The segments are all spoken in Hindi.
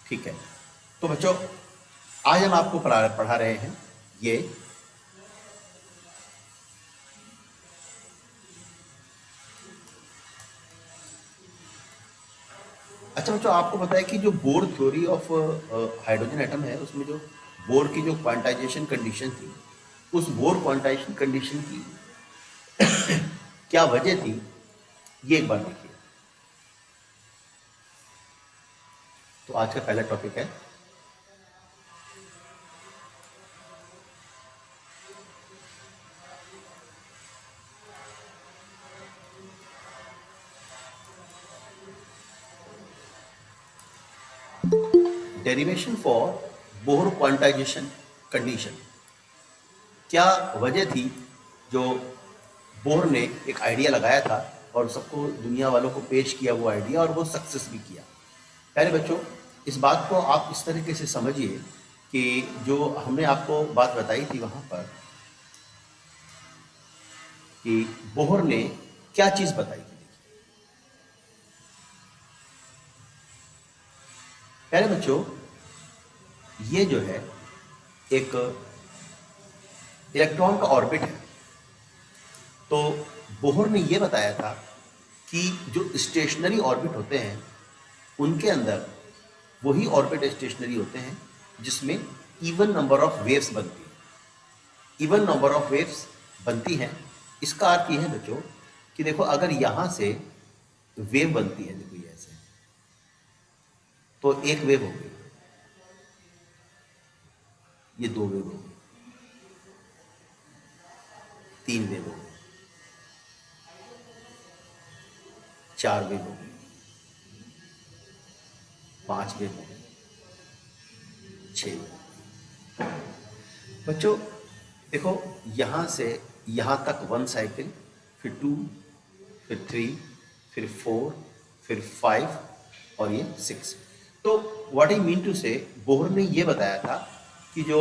ठीक है, तो बच्चों आज हम आपको पढ़ा रहे हैं ये अच्छा बच्चों, आपको पता है कि जो bore theory of hydrogen atom है, उसमें जो बोर की जो क्वांटाइजेशन कंडीशन थी, उस बोर क्वांटाइजेशन कंडीशन की क्या वजह थी, ये एक बार देखिए। तो आज का पहला टॉपिक है derivation for bore quantization condition. क्या वजह थी जो बोर ने एक आइडिया लगाया था और सबको, दुनिया वालों को पेश किया वो आइडिया, और वो सक्सेस भी किया। पहले बच्चों इस बात को आप इस तरीके से समझिए कि जो हमने आपको बात बताई थी वहाँ पर कि बोहर ने क्या चीज़ बताई थी। पहले बच्चों ये जो है एक इलेक्ट्रॉन का ऑर्बिट है। तो बोहर ने ये बताया था कि जो स्टेशनरी ऑर्बिट होते हैं उनके अंदर वही ऑर्बिट स्टेशनरी होते हैं जिसमें इवन नंबर ऑफ वेव्स बनती है। इवन नंबर ऑफ वेव्स बनती हैं, इसका अर्थ ये है बच्चों कि देखो अगर यहाँ से वेव बनती है, देखो ये ऐसे, तो एक वेव हो गई, ये दो वेव हो गई, तीन वेव हो गई, चार वेव हो गई, पांच वेव हो गई, छह वेव। बच्चों देखो यहां से यहां तक वन साइकिल, फिर टू, फिर थ्री, फिर फोर, फिर फाइव, और ये सिक्स। तो व्हाट आई मीन टू से, बोहर ने ये बताया था कि जो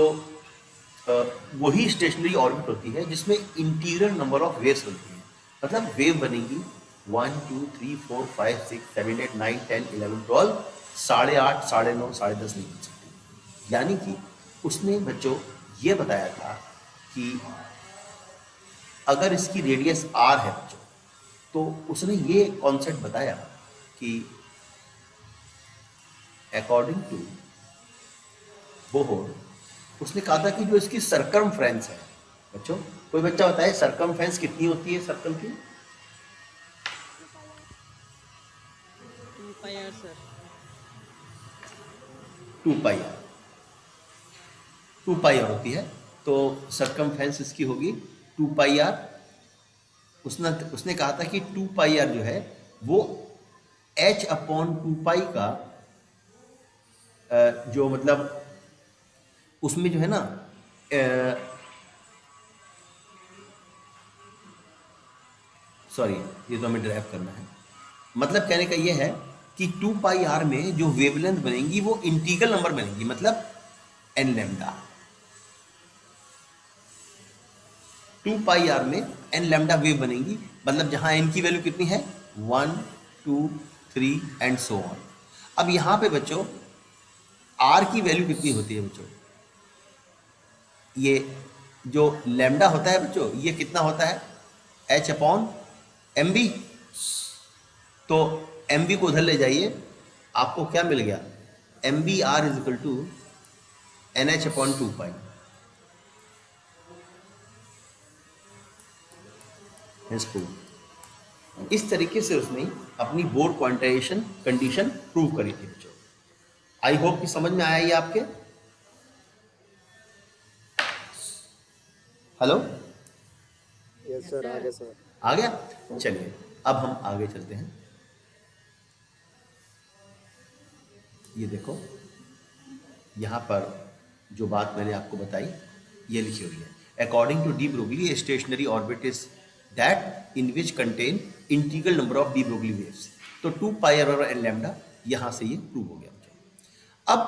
वही स्टेशनरी ऑर्बिट होती है जिसमें इंटीरियर नंबर ऑफ वेव्स बनती है। मतलब वेव बनेगी 1 2 3 4 5 6 7 8 9 10 11 12, 8.5, 9.5, 10.5 नहीं बन सकती। यानी कि उसने बच्चों ये बताया था कि अगर इसकी रेडियस r है बच्चों, तो उसने ये कॉन्सेप्ट बताया कि अकॉर्डिंग टू बोहर, उसने कहा था कि जो इसकी सरकमफ्रेंस है बच्चों, कोई बच्चा बताए सरकमफ्रेंस कितनी होती है सर्कल की? 2πr sir. 2πr, 2πr होती है। तो सरकमफ्रेंस इसकी होगी 2πr। उसने कहा था कि 2πr जो है वो h/2π का जो मतलब उसमें जो है ना, सॉरी ये तो हमें ड्राइव करना है। मतलब कहने का ये है कि 2πr में जो वेवलेंथ बनेंगी वो इंटीग्रल नंबर बनेंगी, मतलब n लैम्डा। 2πr में n लैम्डा वेव बनेंगी, मतलब जहां n की वैल्यू कितनी है 1 2 3 एंड सो ऑन। अब यहां पे बच्चों r की वैल्यू कितनी होती है बच्चों? ये जो लैम्डा होता है बच्चों, ये कितना होता है h/mv। तो mv को उधर ले जाइए, आपको क्या मिल गया, mvr is equal to nh/2π। इस तरीके से उसने अपनी बोर क्वांटाइजेशन कंडीशन प्रूव करी थी बच्चों। आई होप कि समझ में आया ये आपके। हेलो, यस सर, आगे सर। आ गया? चलिए अब हम आगे चलते हैं। ये देखो यहाँ पर जो बात मैंने आपको बताई ये लिखी हुई है। According to de Broglie stationary orbit is that in which contain integral number of de Broglie waves. तो 2πr और n लैम्डा यहाँ से ये प्रूव हो गया बच्चों। अब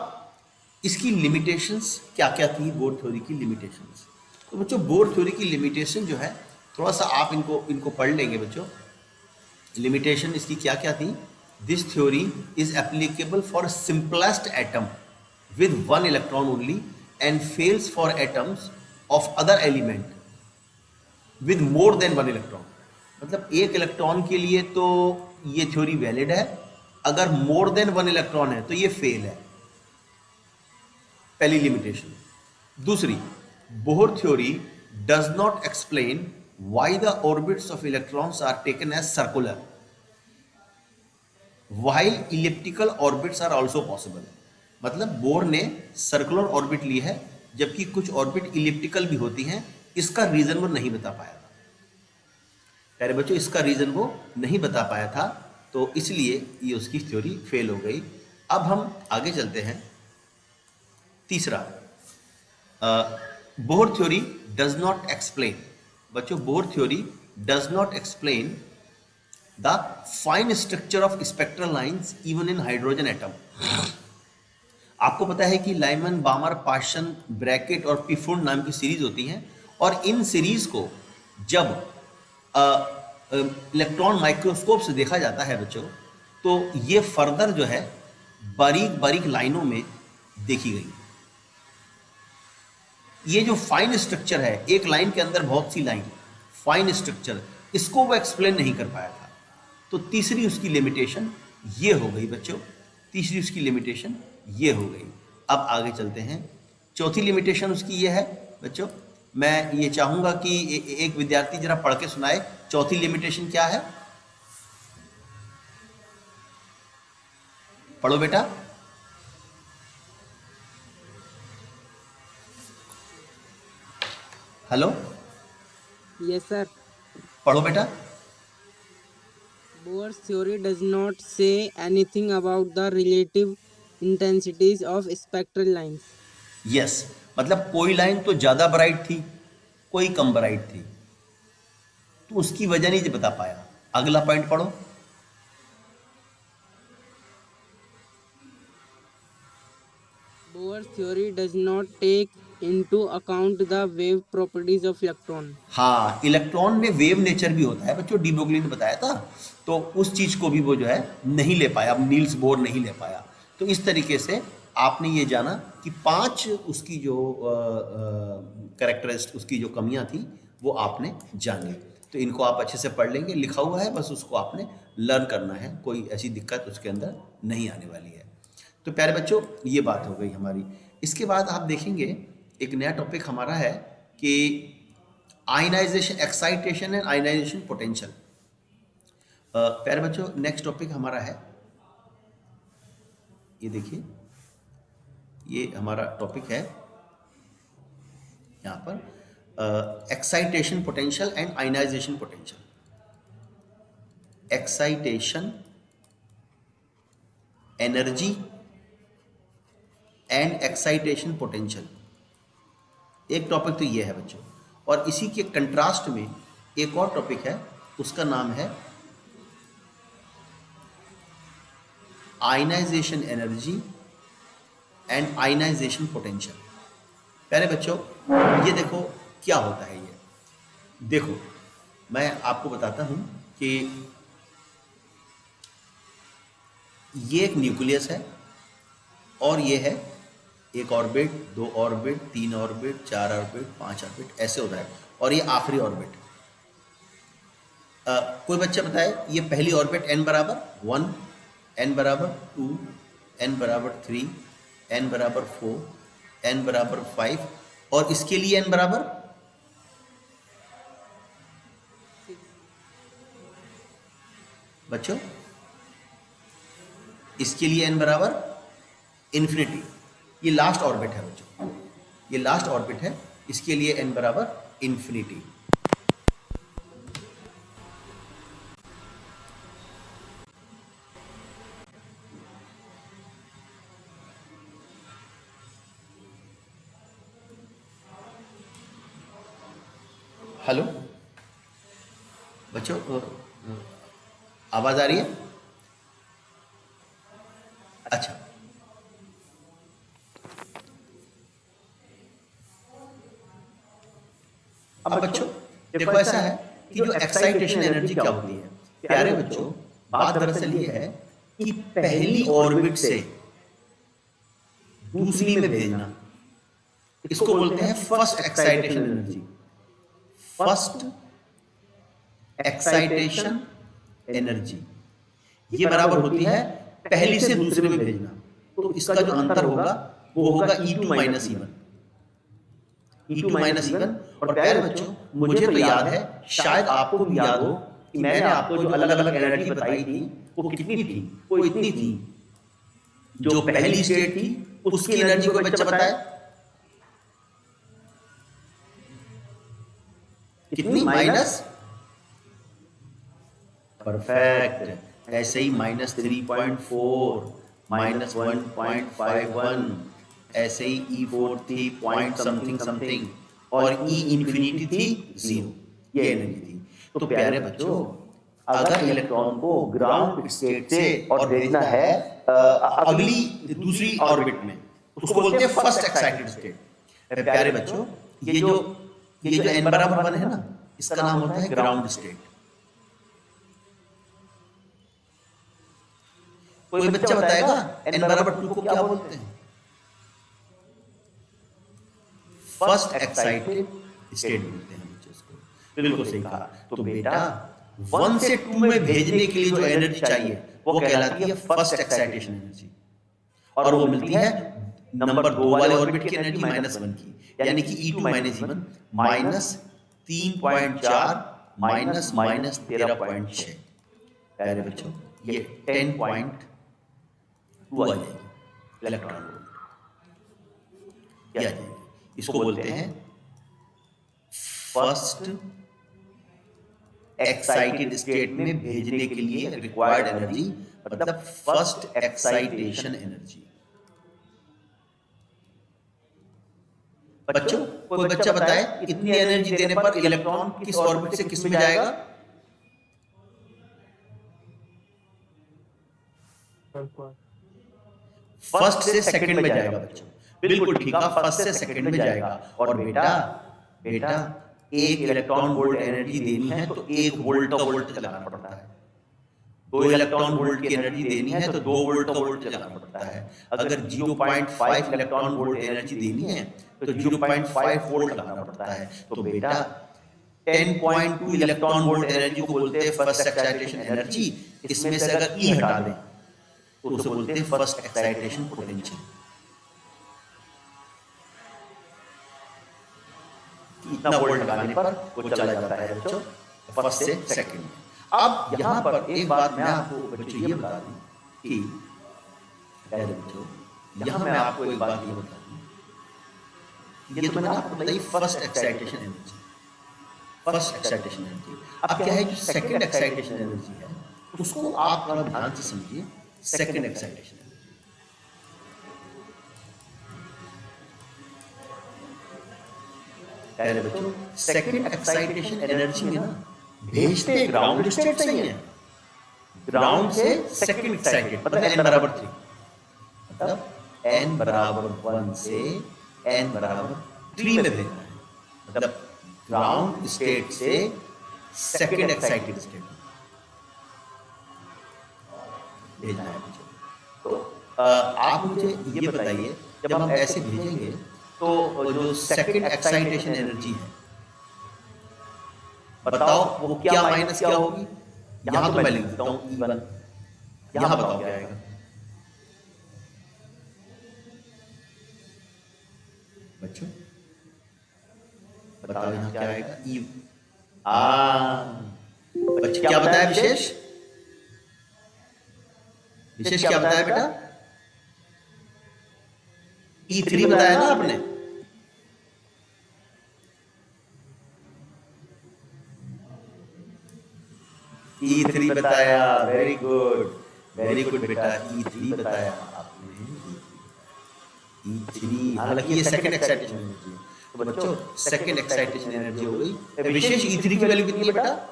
इसकी लिमिटेशंस क्या क्या थी, बोर थ्योरी की लिमिटेशंस। तो बच्चों बोर थ्योरी की लिमिटेशन जो है, थोड़ा सा आप इनको पढ़ लेंगे बच्चों। लिमिटेशन इसकी क्या क्या थी This theory is applicable for simplest atom with one electron only and fails for atoms of other element with more than one electron. मतलब एक इलेक्ट्रॉन के लिए तो ये थ्योरी वैलिड है, अगर मोर देन वन इलेक्ट्रॉन है तो ये फेल है, पहली लिमिटेशन. दूसरी, Bohr theory does not explain why the orbits of electrons are taken as circular while elliptical orbits are also possible. मतलब बोर ने सर्कुलर ऑर्बिट ली है जबकि कुछ ऑर्बिट इलिप्टिकल भी होती हैं. इसका रीजन वो नहीं बता पाया था. प्यारे बच्चों, इसका रीजन वो नहीं बता पाया था, तो इसलिए ये उसकी थ्योरी फेल हो गई. अब हम आगे चलते हैं. तीसरा, Bohr theory does not explain. बच्चों, Bohr theory does not explain the fine structure of spectral lines even in hydrogen atom. आपको पता है कि लाइमन, बामर, पाशन, ब्रैकेट और पिफुंड नाम की सीरीज होती हैं, और इन सीरीज को जब इलेक्ट्रॉन माइक्रोस्कोप से देखा जाता है बच्चों, तो ये फर्दर जो है बारीक बारीक लाइनों में देखी गई. ये जो फाइन स्ट्रक्चर है, एक लाइन के अंदर बहुत सी लाइन, फाइन स्ट्रक्चर, इसको वो एक्सप्लेन नहीं कर पाया था. तो तीसरी उसकी लिमिटेशन ये हो गई बच्चों, तीसरी उसकी लिमिटेशन ये हो गई. अब आगे चलते हैं. चौथी लिमिटेशन उसकी ये है बच्चों, मैं ये चाहूंगा कि एक विद्यार्थी जरा पढ़ के सुनाए चौथी लिमिटेशन क्या है. पढ़ो बेटा. हेलो. Yes sir. पढ़ो बेटा. Bohr's theory does not say anything about the relative intensities of spectral lines. Yes, मतलब कोई लाइन तो ज्यादा ब्राइट थी, कोई कम ब्राइट थी, तो उसकी वजह नहीं बता पाया. अगला पॉइंट पढ़ो. Bohr's theory does not take into account the wave properties of electron. हाँ, इलेक्ट्रॉन में वेव नेचर भी होता है बच्चों, डी ब्रोगली ने बताया था, तो उस चीज को भी वो जो है नहीं ले पाया, नील्स बोर नहीं ले पाया. तो इस तरीके से आपने ये जाना कि 5 उसकी जो कैरेक्टरिस्ट, उसकी जो कमियां थी वो आपने जानी. तो इनको आप अच्छे से पढ़ लेंगे, लिखा हुआ है, बस उसको आपने लर्न करना है, कोई ऐसी दिक्कत उसके अंदर नहीं आने वाली है. तो प्यारे बच्चों, ये बात हो गई हमारी. इसके बाद आप देखेंगे एक नया टॉपिक हमारा है कि ionisation, excitation and ionisation potential. प्यारे बच्चों, नेक्स्ट टॉपिक हमारा है, ये देखिए, ये हमारा टॉपिक है यहाँ पर excitation potential and ionisation potential. Excitation energy and excitation potential, एक टॉपिक तो ये है बच्चों. और इसी के कंट्रास्ट में एक और टॉपिक है, उसका नाम है ionisation energy and ionisation potential. प्यारे बच्चों, ये देखो क्या होता है. ये देखो, मैं आपको बताता हूं कि ये एक न्यूक्लियस है, और ये है एक orbit, 2 orbit, 3 orbit, 4 orbit, 5 orbit, ऐसे होता है, और ये आखिरी ऑर्बिट. कोई बच्चा बताए, ये पहली ऑर्बिट n बराबर 1, n बराबर 2, n बराबर 3, n बराबर 4, n बराबर 5, और इसके लिए n बराबर बच्चों, इसके लिए n बराबर इन्फिनिटी. ये लास्ट ऑर्बिट है बच्चों, ये लास्ट ऑर्बिट है, इसके लिए n बराबर इन्फिनिटी. हेलो बच्चों, आवाज आ रही है? अच्छा, अब बच्चों देखो, ऐसा है कि जो एक्साइटेशन एनर्जी क्या होती है. प्यारे बच्चों, बात दरअसल ये है कि पहली ऑर्बिट से दूसरी में भेजना, इसको बोलते हैं first excitation energy. First excitation energy ये बराबर होती है पहली से दूसरे में भेजना। तो इसका जो अंतर होगा वो होगा E2 minus E1। E2 minus E1। और प्यारे बच्चों, मुझे तो याद है, शायद आपको भी याद हो कि मैंने आपको जो अलग अलग एनर्जी बताई थी वो कितनी थी? वो इतनी थी। जो पहली स्टेट थी उसकी एनर्जी कोई बच्चा बताए कितनी? Minus, perfect. ऐसे ही -3.4, -1.51, ऐसे ही E4 थी पॉइंट समथिंग समथिंग, और E इंफिनिटी थी 0। ये एनर्जी थी। तो प्यारे बच्चों, अगर इलेक्ट्रॉन को ग्राउंड स्टेट से और भेजना है अगली दूसरी ऑर्बिट में, उसको बोलते हैं फर्स्ट एक्साइटेड स्टेट। प्यारे बच्चों, ये जो n बराबर 1 है ना, इसका नाम होता है ग्राउंड स्टेट। कोई बच्चा बताएगा n बराबर 2 को क्या बोलते हैं? फर्स्ट एक्साइटेड स्टेट बोलते हैं बच्चे इसको। बिल्कुल सही कहा। तो बेटा 1 से 2 में भेजने के लिए जो एनर्जी चाहिए वो कहलाती है फर्स्ट एक्साइटेशन एनर्जी, और वो मिलती है नंबर 2 वाले ऑर्बिट की एनर्जी -1 की, यानी कि E2 माइनस E1 -3.4 -13.6। प्यारे बच्चों, ये 10.2 आ जाएगी इलेक्ट्रॉन वोल्ट। ये आ जाएगी। इसको बोलते हैं फर्स्ट एक्साइटेड स्टेट में भेजने के लिए रिक्वायर्ड एनर्जी, मतलब फर्स्ट एक्साइटेशन एनर्जी। बच्चों, कोई बच्चा बताए इतनी एनर्जी देने पर इलेक्ट्रॉन किस ऑर्बिट से किस में जाएगा? फर्स्ट से सेकंड में जाएगा बच्चों। बिल्कुल ठीक है, फर्स्ट से सेकंड में जाएगा। और बेटा एक इलेक्ट्रॉन वोल्ट एनर्जी देनी है तो 1 वोल्ट का वोल्ट लगाना पड़ता है। 2 इलेक्ट्रॉन वोल्ट की एनर्जी देनी है तो 2 वोल्ट का वोल्ट लगाना पड़ता है। अगर 0.5 इलेक्ट्रॉन वोल्ट एनर्जी देनी है तो 0.5 वोल्ट लगाना पड़ता है। तो बेटा 10.2 इलेक्ट्रॉन वोल्ट एनर्जी को बोलते हैं फर्स्ट एक्साइटेशन एनर्जी। इसमें से अगर E हटा दें तो उसे बोलते हैं फर्स्ट एक्साइटेशन पोटेंशियल। इतना वोल्ट लगाने पर वो चला जाता है बच्चों फर्स्ट से सेकंड में। अब यहां पर एक बात मैं आपको बच्चों ये बता दूं कि बच्चों, यहां मैं आपको एक बात ये बता दूं, ये तो मैंने आपको बताई first excitation energy. First excitation energy. अब क्या है, जो सेकंड एक्साइटेशन एनर्जी है उसको आप थोड़ा ध्यान से समझिए। सेकंड एक्साइटेशन पहले बच्चों, सेकंड एक्साइटेशन एनर्जी में ना भेजते ग्राउंड स्टेट से ही है। ग्राउंड से सेकंड एक्साइटेड मतलब n बराबर 3, मतलब n बराबर 1 से n बराबर 3 में भेजना है। मतलब ग्राउंड स्टेट से सेकंड एक्साइटेड स्टेट भेजना है मुझे। तो आप मुझे ये बताइए, जब हम ऐसे भेजेंगे तो जो सेकंड एक्साइटेशन एनर्जी है, बताओ वो क्या माइनस क्या होगी? यहां तो मैं लिख देता हूं E1, यहां बताओ क्या आएगा बच्चों? बताओ यहां क्या आएगा? बच्चे क्या बताया विशेष? विशेष क्या बताया बेटा? E3 बताया ना आपने। E3 बताया, वेरी गुड बेटा, E3 बताया आपने। E3, हालांकि ये सेकंड एक्साइटेशन एनर्जी है। तो बच्चों सेकंड एक्साइटेशन एनर्जी हो गई। विशेष E3 की वैल्यू कितनी है बेटा?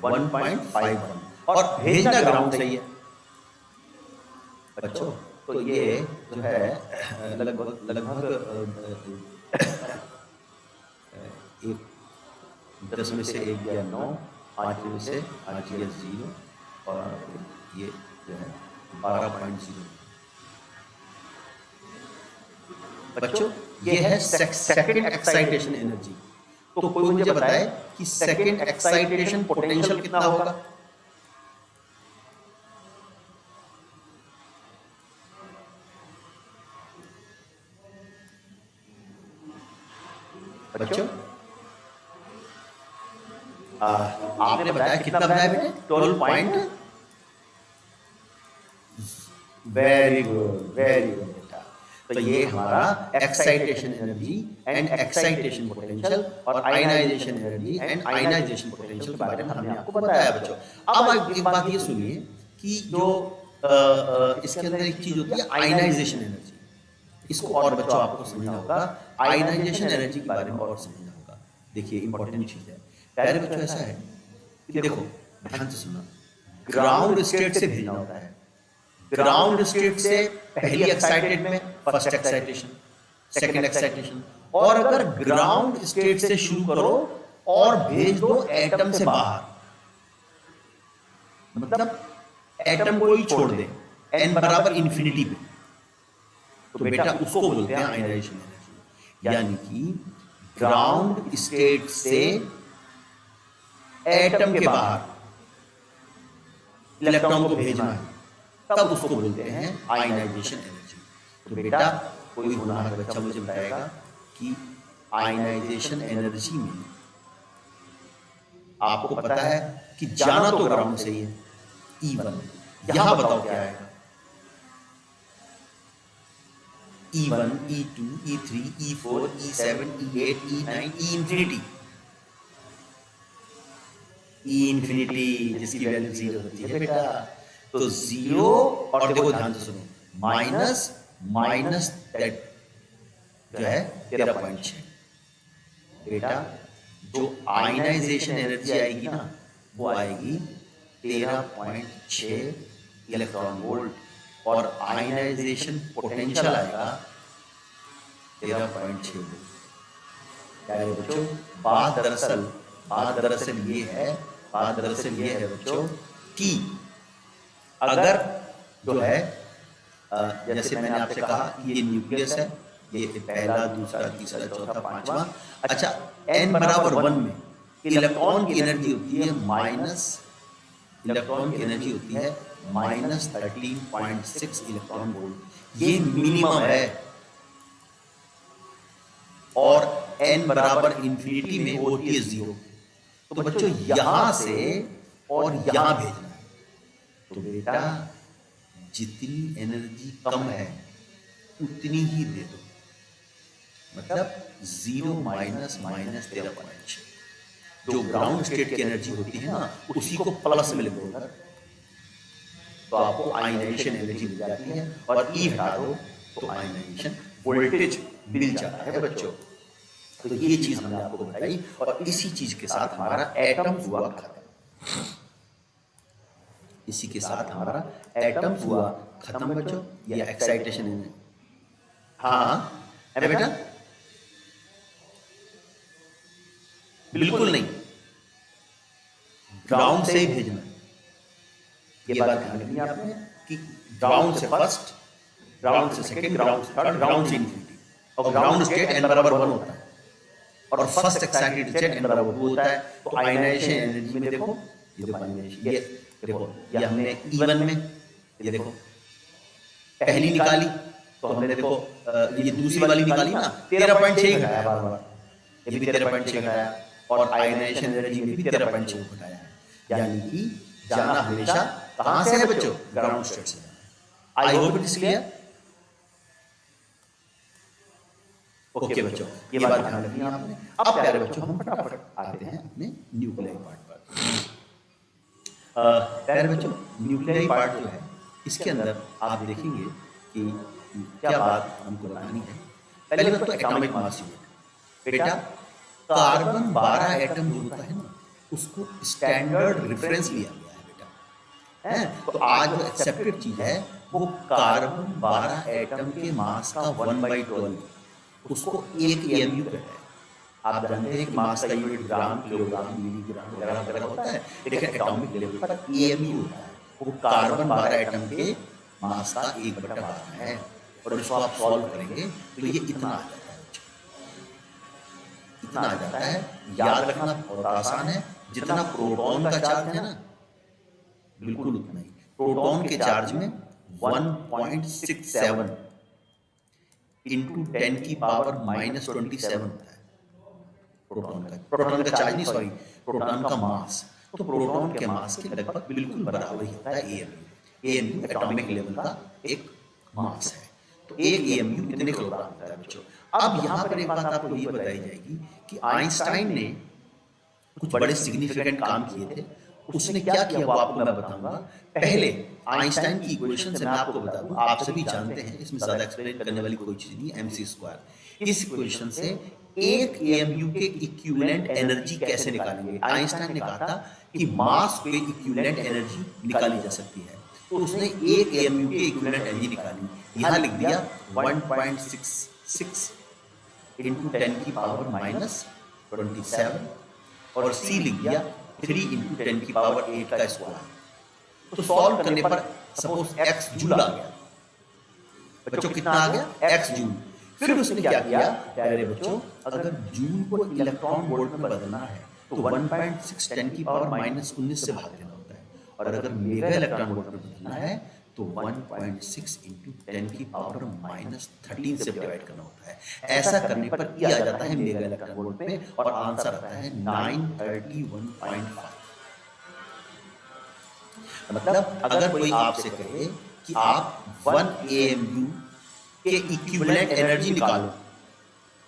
1.51, और भेजना ग्राउंड सही है बच्चों। तो ये जो है लगभग 1 10 में से 1 या 9, 5 से RGS 0 और ये जो है 12.0। बच्चों ये है सेकंड एक्साइटेशन एनर्जी। तो कोई मुझे बताए कि सेकंड एक्साइटेशन पोटेंशियल कितना होगा? बच्चों आपने बताया कितना बताया बेटे? 12 पॉइंट। वेरी गुड बेटा। तो ये हमारा excitation energy and excitation potential और ionisation energy and ionisation potential के बारे में हमने आपको बताया बच्चों। अब एक बात ये सुनिए कि जो इसके अंदर एक चीज होती है आयनाइजेशन एनर्जी। इसको और बच्चों आपको समझना होगा, आयनाइजेशन एनर्जी के बारे में और समझना होगा। देखिए इंपॉर्टेंट चीज है प्यारे बच्चों, ऐसा है कि देखो ध्यान से सुनना, ग्राउंड स्टेट से भेजना होता है। ग्राउंड स्टेट से पहली एक्साइटेड में फर्स्ट एक्साइटेशन, सेकंड एक्साइटेशन, और अगर ग्राउंड स्टेट से शुरू करो और भेज दो एटम से बाहर, मतलब एटम को ही छोड़ दे n बराबर इंफिनिटी पे, तो बेटा उसको बोलते हैं आयनाइजेशन एनर्जी। यानी कि ग्राउंड स्टेट से एटम के बाहर इलेक्ट्रॉन को भेजना है, तब उसको बोलते हैं आयनाइजेशन एनर्जी। तो बेटा कोई होनहार बच्चा मुझे बताएगा कि आयनाइजेशन एनर्जी में आपको पता है कि जाना तो ग्राउंड से ही है E1, यहां बताओ क्या आएगा? E1, E2, E3, E4, E7, E8, E9, E infinity. E infinity जिसकी वैल्यू 0 होती है बेटा। तो 0 और देखो ध्यान से सुनो, माइनस दैट जो है 13.6। बेटा जो आयनाइजेशन एनर्जी आएगी ना, वो आएगी 13.6 इलेक्ट्रॉन वोल्ट, और आयनाइजेशन पोटेंशियल आएगा 13.6 वोल्ट। प्यारे बच्चों बात दरअसल ये है बच्चों कि अगर जो है जैसे मैंने आपसे कहा कि ये न्यूक्लियस है, ये पहला, दूसरा, तीसरा, चौथा, पांचवा। अच्छा n बराबर 1 में इलेक्ट्रॉन की एनर्जी होती है -13.6 इलेक्ट्रॉन वोल्ट। ये मिनिमम है, और n बराबर इंफिनिटी में वो होती है 0। तो बच्चों यहां से और यहां भेजना है, तो बेटा जितनी एनर्जी कम है उतनी ही दे दो, मतलब 0 माइनस 13.6। जो ग्राउंड स्टेट की एनर्जी होती है ना, उसी को प्लस में लिख दो, तो आपको आयनाइजेशन एनर्जी मिल जाती है, और ई हटा दो तो आयनाइजेशन वोल्टेज मिल जाता है बच्चों। तो ये चीज हमने आपको बताई, और इसी चीज के साथ हमारा एटम्स हुआ खत्म। इसी के साथ हमारा एटम्स हुआ खत्म बच्चों, या एक्साइटेशन एनर्जी। हाँ है बेटा, बिल्कुल नहीं, ग्राउंड से ही भेजना। ये बात ध्यान रखनी है आपने कि ग्राउंड से फर्स्ट, ग्राउंड से सेकंड, ग्राउंड से थर्ड, ग्राउंड से इंफिनिटी, और ग्राउंड स्टेट n बराबर 1 होता है, और फर्स्ट एक्साइटेड स्टेट n बराबर 2 होता है। तो आयनाइजेशन एनर्जी में देखो, ये देखो आयनाइजेशन, ये देखो, ये हमने E1 में, ये देखो पहली निकाली, तो हमने देखो ये दूसरी वाली निकाली ना, 13.6 घटाया बार बार, ये भी 13.6 घटाया, और आयनाइजेशन एनर्जी में भी 13.6 घटाया है। यानी कि जाना हमेशा कहां से है बच्चों? ग्राउंड स्टेट से। I hope it is clear. Okay बच्चों, ये बात ध्यान रखनी है आपने। अब प्यारे बच्चों हम फटाफट आते हैं अपने न्यूक्लियाई पार्ट पर। प्यारे बच्चों न्यूक्लियाई पार्ट जो है, इसके अंदर आप देखेंगे कि क्या बात हमको बतानी है। पहले बात तो एटॉमिक मास यूनिट। बेटा कार्बन 12 एटम जो होता है ना, उसको स्टैंडर्ड रेफरेंस लिया गया है बेटा, है। तो आज जो एक्सेप्टेड चीज है वो कार्बन 12 एटम के मास का 1/12, उसको 1 AMU कहते हैं। आप जानते हैं कि मास का यूनिट ग्राम, किलोग्राम, मिलीग्राम वगैरह वगैरह होता है, लेकिन एटॉमिक लेवल पर एएमयू होता है। वो कार्बन 12 एटम के मास का 1/12 है। और इसको आप सॉल्व करेंगे तो ये इतना आ जाता है, इतना आ जाता है। याद रखना बहुत आसान है, जितना प्रोटॉन का चार्ज है ना, बिल्कुल उतना ही प्रोटॉन के चार्ज में 1.67 इंटू 10 की पावर -27 होता है प्रोटॉन का चार्ज नहीं, सॉरी, प्रोटॉन का मास। तो प्रोटॉन के मास के लगभग बिल्कुल बराबर ही होता है एएमयू। एएमयू एटॉमिक लेवल का एक मास है। तो एक एएमयू इतने किलोग्राम होता है बच्चों। अब यहाँ पर एक बात आपको ये बताई जाएगी कि आइंस्टाइन ने कुछ बड़े सिग्निफिकेंट काम किए थे। उसने क्या किया वो आपको मैं बताऊंगा। पहले आइंस्टाइन की इक्वेशन से मैं आपको बता दूं, आप सभी जानते हैं, इसमें ज्यादा एक्सप्लेन करने वाली कोई चीज नहीं, mc²। इस इक्वेशन से एक एएमयू के इक्विवेलेंट एनर्जी कैसे निकालेंगे। आइंस्टाइन ने कहा था कि मास के इक्विवेलेंट एनर्जी निकाली जा सकती है, तो उसने एक एएमयू के इक्विवेलेंट एनर्जी निकाली। यहां लिख दिया 1.66 इंटू 10 की पावर -27 और सी लिख दिया 3 इंटू 10 की पावर 8 का स्क्वायर। तो सॉल्व करने पर सपोज x जूल आ गया बच्चों, कितना आ गया x जूल। फिर उसने क्या किया प्यारे बच्चों, अगर जूल को इलेक्ट्रॉन वोल्ट में बदलना है तो 1.6 10 की पावर -19 से भाग देना होता है, और अगर मेगा इलेक्ट्रॉन वोल्ट में बदलना है तो 1.6 इंटू 10 की पावर -13 से डिवाइड करना होता है। ऐसा करने पर ई आ जाता है मेगा इलेक्ट्रॉन वोल्ट में, और आंसर आता है 931.5। मतलब अगर कोई आपसे कहे कि आप 1 एएमयू के इक्विवेलेंट एनर्जी निकालो,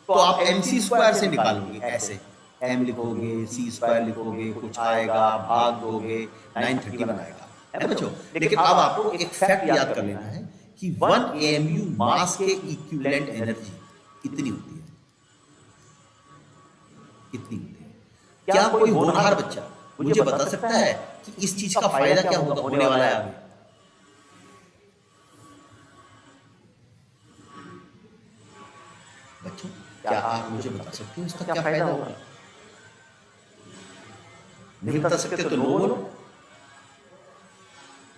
तो आप mc² से निकालोगे। ऐसे m लिखोगे, c² लिखोगे, कुछ आएगा, भाग दोगे, 931 आएगा, है बच्चों। लेकिन अब आपको एक फैक्ट याद कर लेना है कि 1 एएमयू मास के इक्विवेलेंट एनर्जी इतनी होती है, इतनी होती है। क्या कोई होनहार बच्चा मुझे बता सकता है कि इस चीज का फायदा क्या होगा, होने वाला है आगे? बच्चों क्या आप मुझे बता सकते हो इसका क्या फायदा होगा? नहीं बता सकते तो नो बोलो।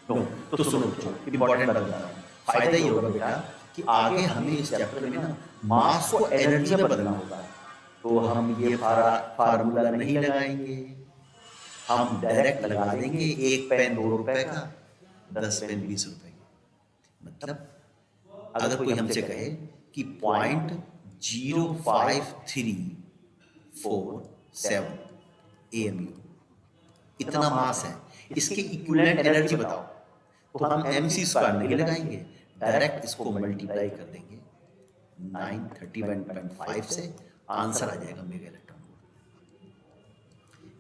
नो तो सुनो बच्चों, इंपॉर्टेंट बात बता रहा हूं। फायदा ये होगा बेटा कि आगे हमें इस चैप्टर में ना मास को एनर्जी में बदलना होगा, तो हम ये फार्मूला नहीं लगाएंगे, हम डायरेक्ट लगा देंगे 1 पेन 2 रुपए का, 10 पेन 20 रुपए की। मतलब अगर कोई हमसे कहे कि 0.05347 एएमयू इतना मास है, इसके इक्विवेलेंट एनर्जी बताओ, तो हम mc² नहीं लगाएंगे, डायरेक्ट इसको मल्टीप्लाई कर देंगे 931.5 से, आंसर आ जाएगा मेगा इलेक्ट्रॉन वोल्ट।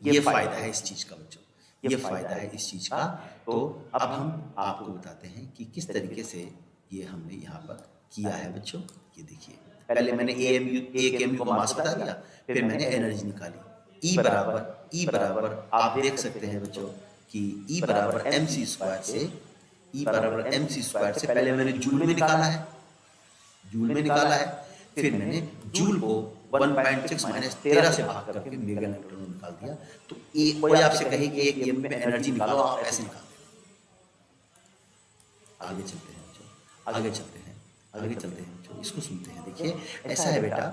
ये फायदा है इस चीज का बच्चों, ये फायदा है इस चीज का। तो अब हम आपको बताते हैं कि किस तरीके से ये हमने यहाँ पर किया है बच्चों। ये देखिए, पहले मैंने एक एएमयू को मास बता दिया, फिर मैंने एनर्जी निकाली। E बराबर आप देख सकते हैं बच्चों कि E बराबर mc² से, E बराबर mc² से पहले मैंने जूल में निकाला है, जूल में निकाला है, फिर मैंने जूल को 1.6 -13 से भाग करके मेगा इलेक्ट्रॉन में निकाल दिया। तो कोई आपसे कहे कि एक एएमयू में एनर्जी निकालो, आप ऐसे निकाल दें। आगे चलते हैं बच्चों, आगे चलते हैं बच्चों, इसको सुनते हैं। देखिए ऐसा है बेटा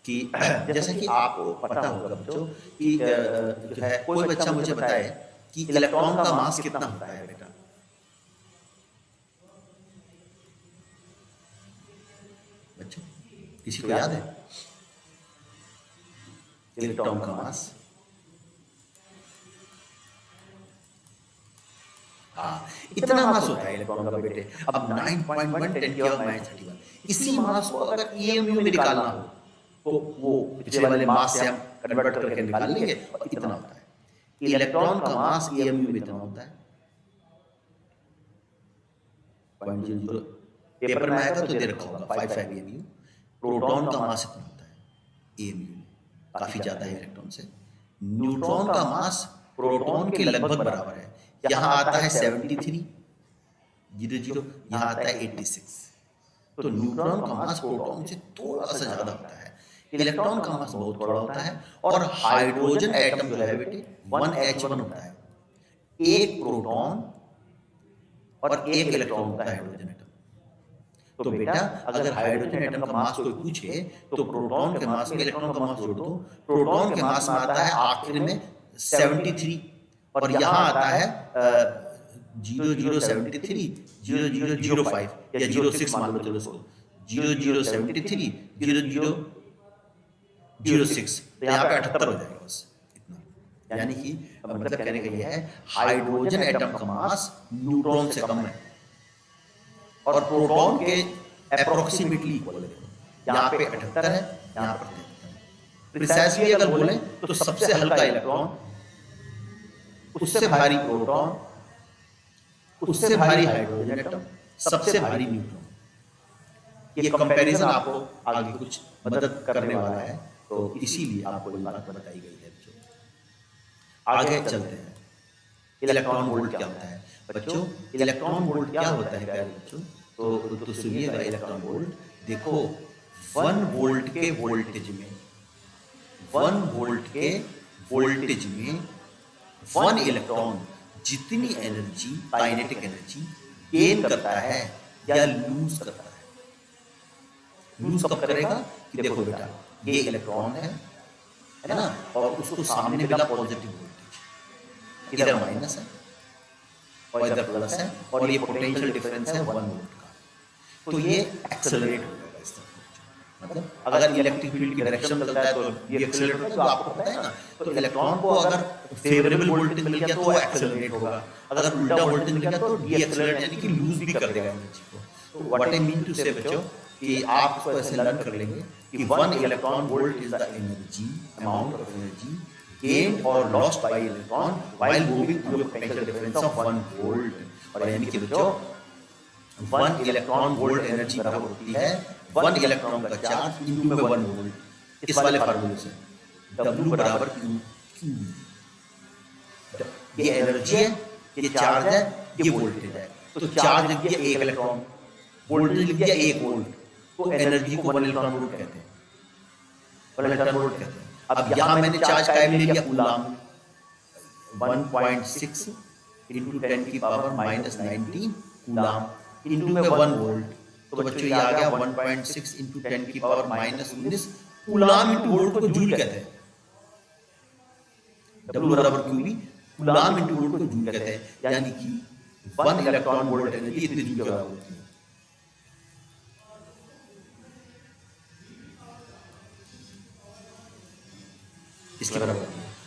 कि जैसा कि आपको पता होगा बच्चों कि जो है, कोई बच्चा मुझे बताए कि इलेक्ट्रॉन का मास कितना होता है बेटा। बच्चों किसी को याद है इलेक्ट्रॉन का मास? हाँ, इतना मास होता है इलेक्ट्रॉन का बेटे। अब 9.1 10 की पावर -31, इसी मास को अगर एएमयू में निकालना हो तो वो पिछले वाले मास से हम कन्वर्ट करके निकाल लेंगे, और इतना होता है। इलेक्ट्रॉन का मास एएमयू में इतना होता है 0.00, पेपर में आएगा तो दे रखा होगा 55 एएमयू। प्रोटॉन का मास इतना होता है एएमयू में, काफी ज्यादा है इलेक्ट्रॉन से। न्यूट्रॉन का मास प्रोटॉन के लगभग बराबर है, यहाँ आता है 73.00, यहाँ आता है 86। तो न्यूट्रॉन का मास प्रोटॉन से थोड़ा सा ज्यादा होता है। इलेक्ट्रॉन का मास बहुत थोड़ा होता है और हाइड्रोजन एटम जो है बेटे 1H1 होता है। एक प्रोटॉन और एक इलेक्ट्रॉन होता है हाइड्रोजन एटम। तो बेटा अगर हाइड्रोजन एटम का मास कोई पूछे तो प्रोटॉन के मास में इलेक्ट्रॉन का मास जोड़ दो। प्रोटॉन के मास में आता है आखिर में 73 और यहाँ आता है 0073 0005 या 06 मान लो, चलो इसको 0073 0006, तो यहाँ पे 78 हो जाएगा बस इतना। यानी कि मतलब कहने का यह है हाइड्रोजन एटम का मास न्यूट्रॉन से कम है और प्रोटॉन के अप्रोक्सीमेटली इक्वल है। यहाँ पे 78 है, यहाँ पर 73। प्रिसाइसली अगर बोले तो सबसे हल्का इलेक्ट्रॉन, उससे भारी प्रोटॉन, उससे भारी हाइड्रोजन एटम, सबसे भारी न्यूट्रॉन। ये कंपैरिजन आपको आगे कुछ मदद करने वाला है, तो इसीलिए आपको ये बात बताई गई है। आगे चलते हैं। इलेक्ट्रॉन वोल्ट क्या होता है बच्चों? इलेक्ट्रॉन वोल्ट क्या होता है प्यारे बच्चों? तो सुनिएगा। इलेक्ट्रॉन वोल्ट देखो 1 वोल्ट के वोल्टेज में 1 वोल्ट के वोल्टेज में 1 इलेक्ट्रॉन जितनी एनर्जी, काइनेटिक एनर्जी गेन करता है या लूज करता है। लूज कब करेगा कि देखो बेटा ये इलेक्ट्रॉन है ना, और उसको सामने मिला पॉजिटिव वोल्टेज, इधर माइनस है और इधर प्लस है और ये पोटेंशियल डिफरेंस है 1 वोल्ट का, तो ये एक्सेलरेट हो जाएगा इस तरफ। मतलब अगर इलेक्ट्रिक फील्ड की डायरेक्शन बदलता है तो ये एक्सेलरेट होगा, तो आपको पता है ना। तो इलेक्ट्रॉन को अगर फेवरेबल वोल्टेज मिल गया तो वो एक्सेलरेट होगा, अगर उल्टा वोल्टेज मिल गया तो डी एक्सेलरेट यानी कि लूज भी कर देगा एनर्जी को। तो व्हाट आई मीन टू से बच्चों कि आप इसको ऐसे लर्न कर लेंगे कि 1 electron volt is the energy, amount of energy gained or lost by electron while moving through a potential difference of 1 volt। और यानी कि बच्चों 1 इलेक्ट्रॉन वोल्ट एनर्जी बराबर होती है 1 इलेक्ट्रॉन का चार्ज इनटू में 1 वोल्ट। इस वाले फार्मूले से W बराबर Q। ये एनर्जी है, ये चार्ज है, ये वोल्टेज है। तो चार्ज लिख दिया 1 इलेक्ट्रॉन, वोल्टेज लिख दिया 1 वोल्ट, तो एनर्जी को 1 इलेक्ट्रॉन वोल्ट कहते हैं, 1 इलेक्ट्रॉन वोल्ट कहते हैं। अब यहां मैंने चार्ज कायम ले लिया कूलाम, 1.6 इंटू 10 की पावर -19 कूलाम इंटू में 1 वोल्ट। तो बच्चों ये आ गया 1.6 इंटू 10 की पावर -19 कूलाम इंटू वोल्ट को जूल कहते हैं। W बराबर QV, कूलाम इंटू वोल्ट को जूल कहते हैं। यानी कि 1 इलेक्ट्रॉन वोल्ट एनर्जी इतनी जूल के बराबर होती है। इसके बराबर।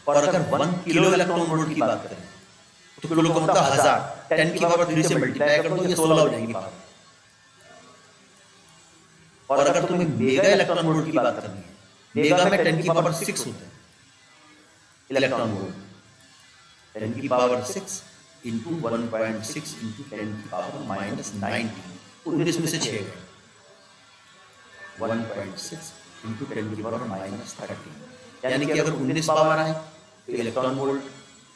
और अगर 1 किलो इलेक्ट्रॉन वोल्ट की बात करें तो किलो का मतलब 1000, 10 की पावर 3 से मल्टीप्लाई कर दो, ये 16 हो जाएगी पावर। और अगर तुम्हें मेगा इलेक्ट्रॉन वोल्ट की बात करनी है, मेगा में 10 की पावर 6 होते हैं इलेक्ट्रॉन वोल्ट। 10 की पावर 6 इंटू 1.6 इंटू 10 की पावर -19, 19 में से 6 गए, 1.6 इंटू 10 की पावर -13। यानी कि अगर 19 पावर आए तो इलेक्ट्रॉन वोल्ट,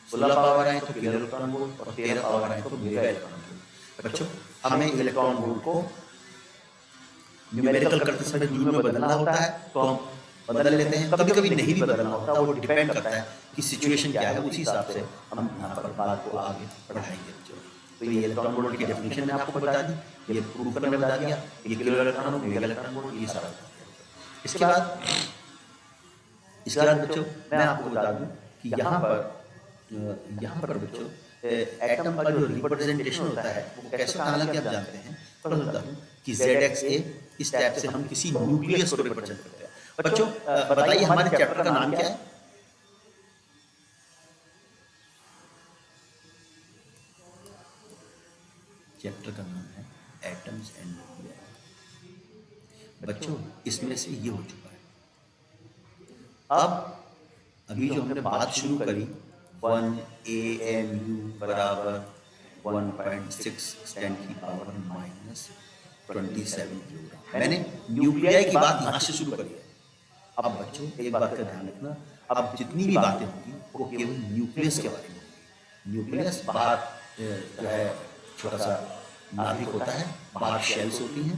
16 पावर आए तो किलो इलेक्ट्रॉन वोल्ट और 13 पावर आए तो मेगा इलेक्ट्रॉन वोल्ट। बच्चों हमें इलेक्ट्रॉन वोल्ट को न्यूमेरिकल करते समय जूल में बदलना होता है तो हम बदल लेते हैं, कभी कभी नहीं भी बदलना होता, वो डिपेंड करता है कि सिचुएशन क्या है, उसी हिसाब से हम यहाँ पर बात को आगे बढ़ाएंगे। तो ये इलेक्ट्रॉन वोल्ट की डेफिनेशन मैंने आपको बता दी, ये प्रूफ करने बता दिया, ये kilo electron mega electron volt ये सारा। इसके बाद बच्चों मैं आपको बता दूं कि यहाँ पर बच्चों एटम का जो रिप्रेजेंटेशन होता है वो कैसे होता है, हालांकि आप जानते हैं, पर होता है कि ZXA इस टाइप से हम किसी न्यूक्लियस को रिप्रेजेंट करते हैं। बच्चों बताइए हमारे चैप्टर का नाम क्या है? चैप्टर का नाम है एटम्स एंड न्यूक्लियर। बच्चों इसमें से ये हो चुका है। अब अभी जो हमने बात शुरू करी 1 AMU बराबर 1.6 10 की पावर -27 किलोग्राम। मैंने न्यूक्लियाई की बात यहाँ से शुरू करी है। अब बच्चों एक बात का ध्यान रखना, अब जितनी भी बातें होंगी वो केवल न्यूक्लियस के बारे में होगी। न्यूक्लियस बाहर जो है छोटा सा नाभिक होता है, बाहर शेल्स होती हैं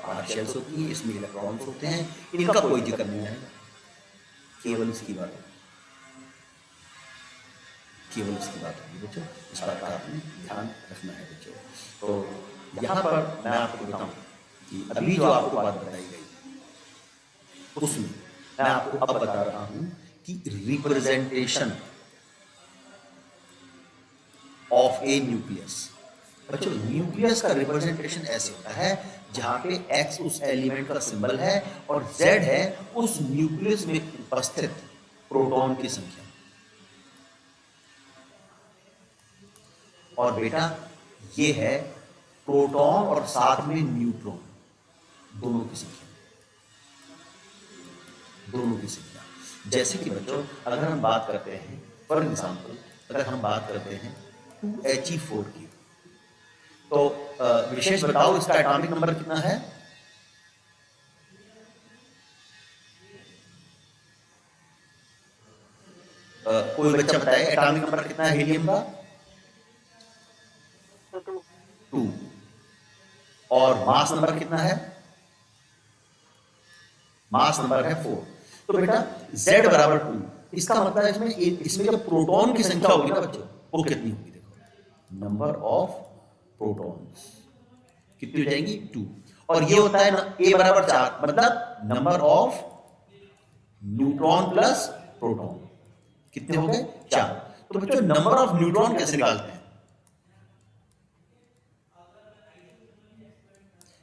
पार्शियल्स होती है, इसमें इलेक्ट्रॉन्स होते हैं, इनका कोई जिक्र नहीं आएगा, केवल इसकी बात है, केवल इसकी बात होगी बच्चों। इस बात का आपने ध्यान रखना है बच्चों। तो यहाँ पर मैं आपको बताऊं कि अभी जो आपको बात बताई गई उसमें मैं आपको अब बता रहा हूं कि रिप्रेजेंटेशन ऑफ ए न्यूक्लियस। बच्चों न्यूक्लियस का रिप्रेजेंटेशन ऐसे होता है जहां पे x उस एलिमेंट का सिंबल है और z है उस न्यूक्लियस में उपस्थित प्रोटॉन की संख्या। और बेटा ये है प्रोटॉन और साथ में न्यूट्रॉन, दोनों की संख्या, दोनों की संख्या। जैसे कि बच्चों अगर हम बात करते हैं, फॉर एग्जांपल अगर हम बात करते हैं 2He4 की, तो विशेष बताओ इसका एटॉमिक नंबर कितना है? कोई बच्चा बताए एटॉमिक नंबर कितना है हीलियम का? 2। और मास नंबर कितना है? मास नंबर है 4। तो बेटा Z बराबर 2, इसका मतलब इसमें जब प्रोटॉन की संख्या होगी ना बच्चों, वो कितनी होगी? देखो नंबर ऑफ प्रोटॉन्स कितनी हो जाएंगी? 2। और ये होता है ना A बराबर 4, मतलब number of neutron plus proton कितने हो गए? 4। तो बच्चों नंबर ऑफ न्यूट्रॉन कैसे निकालते हैं?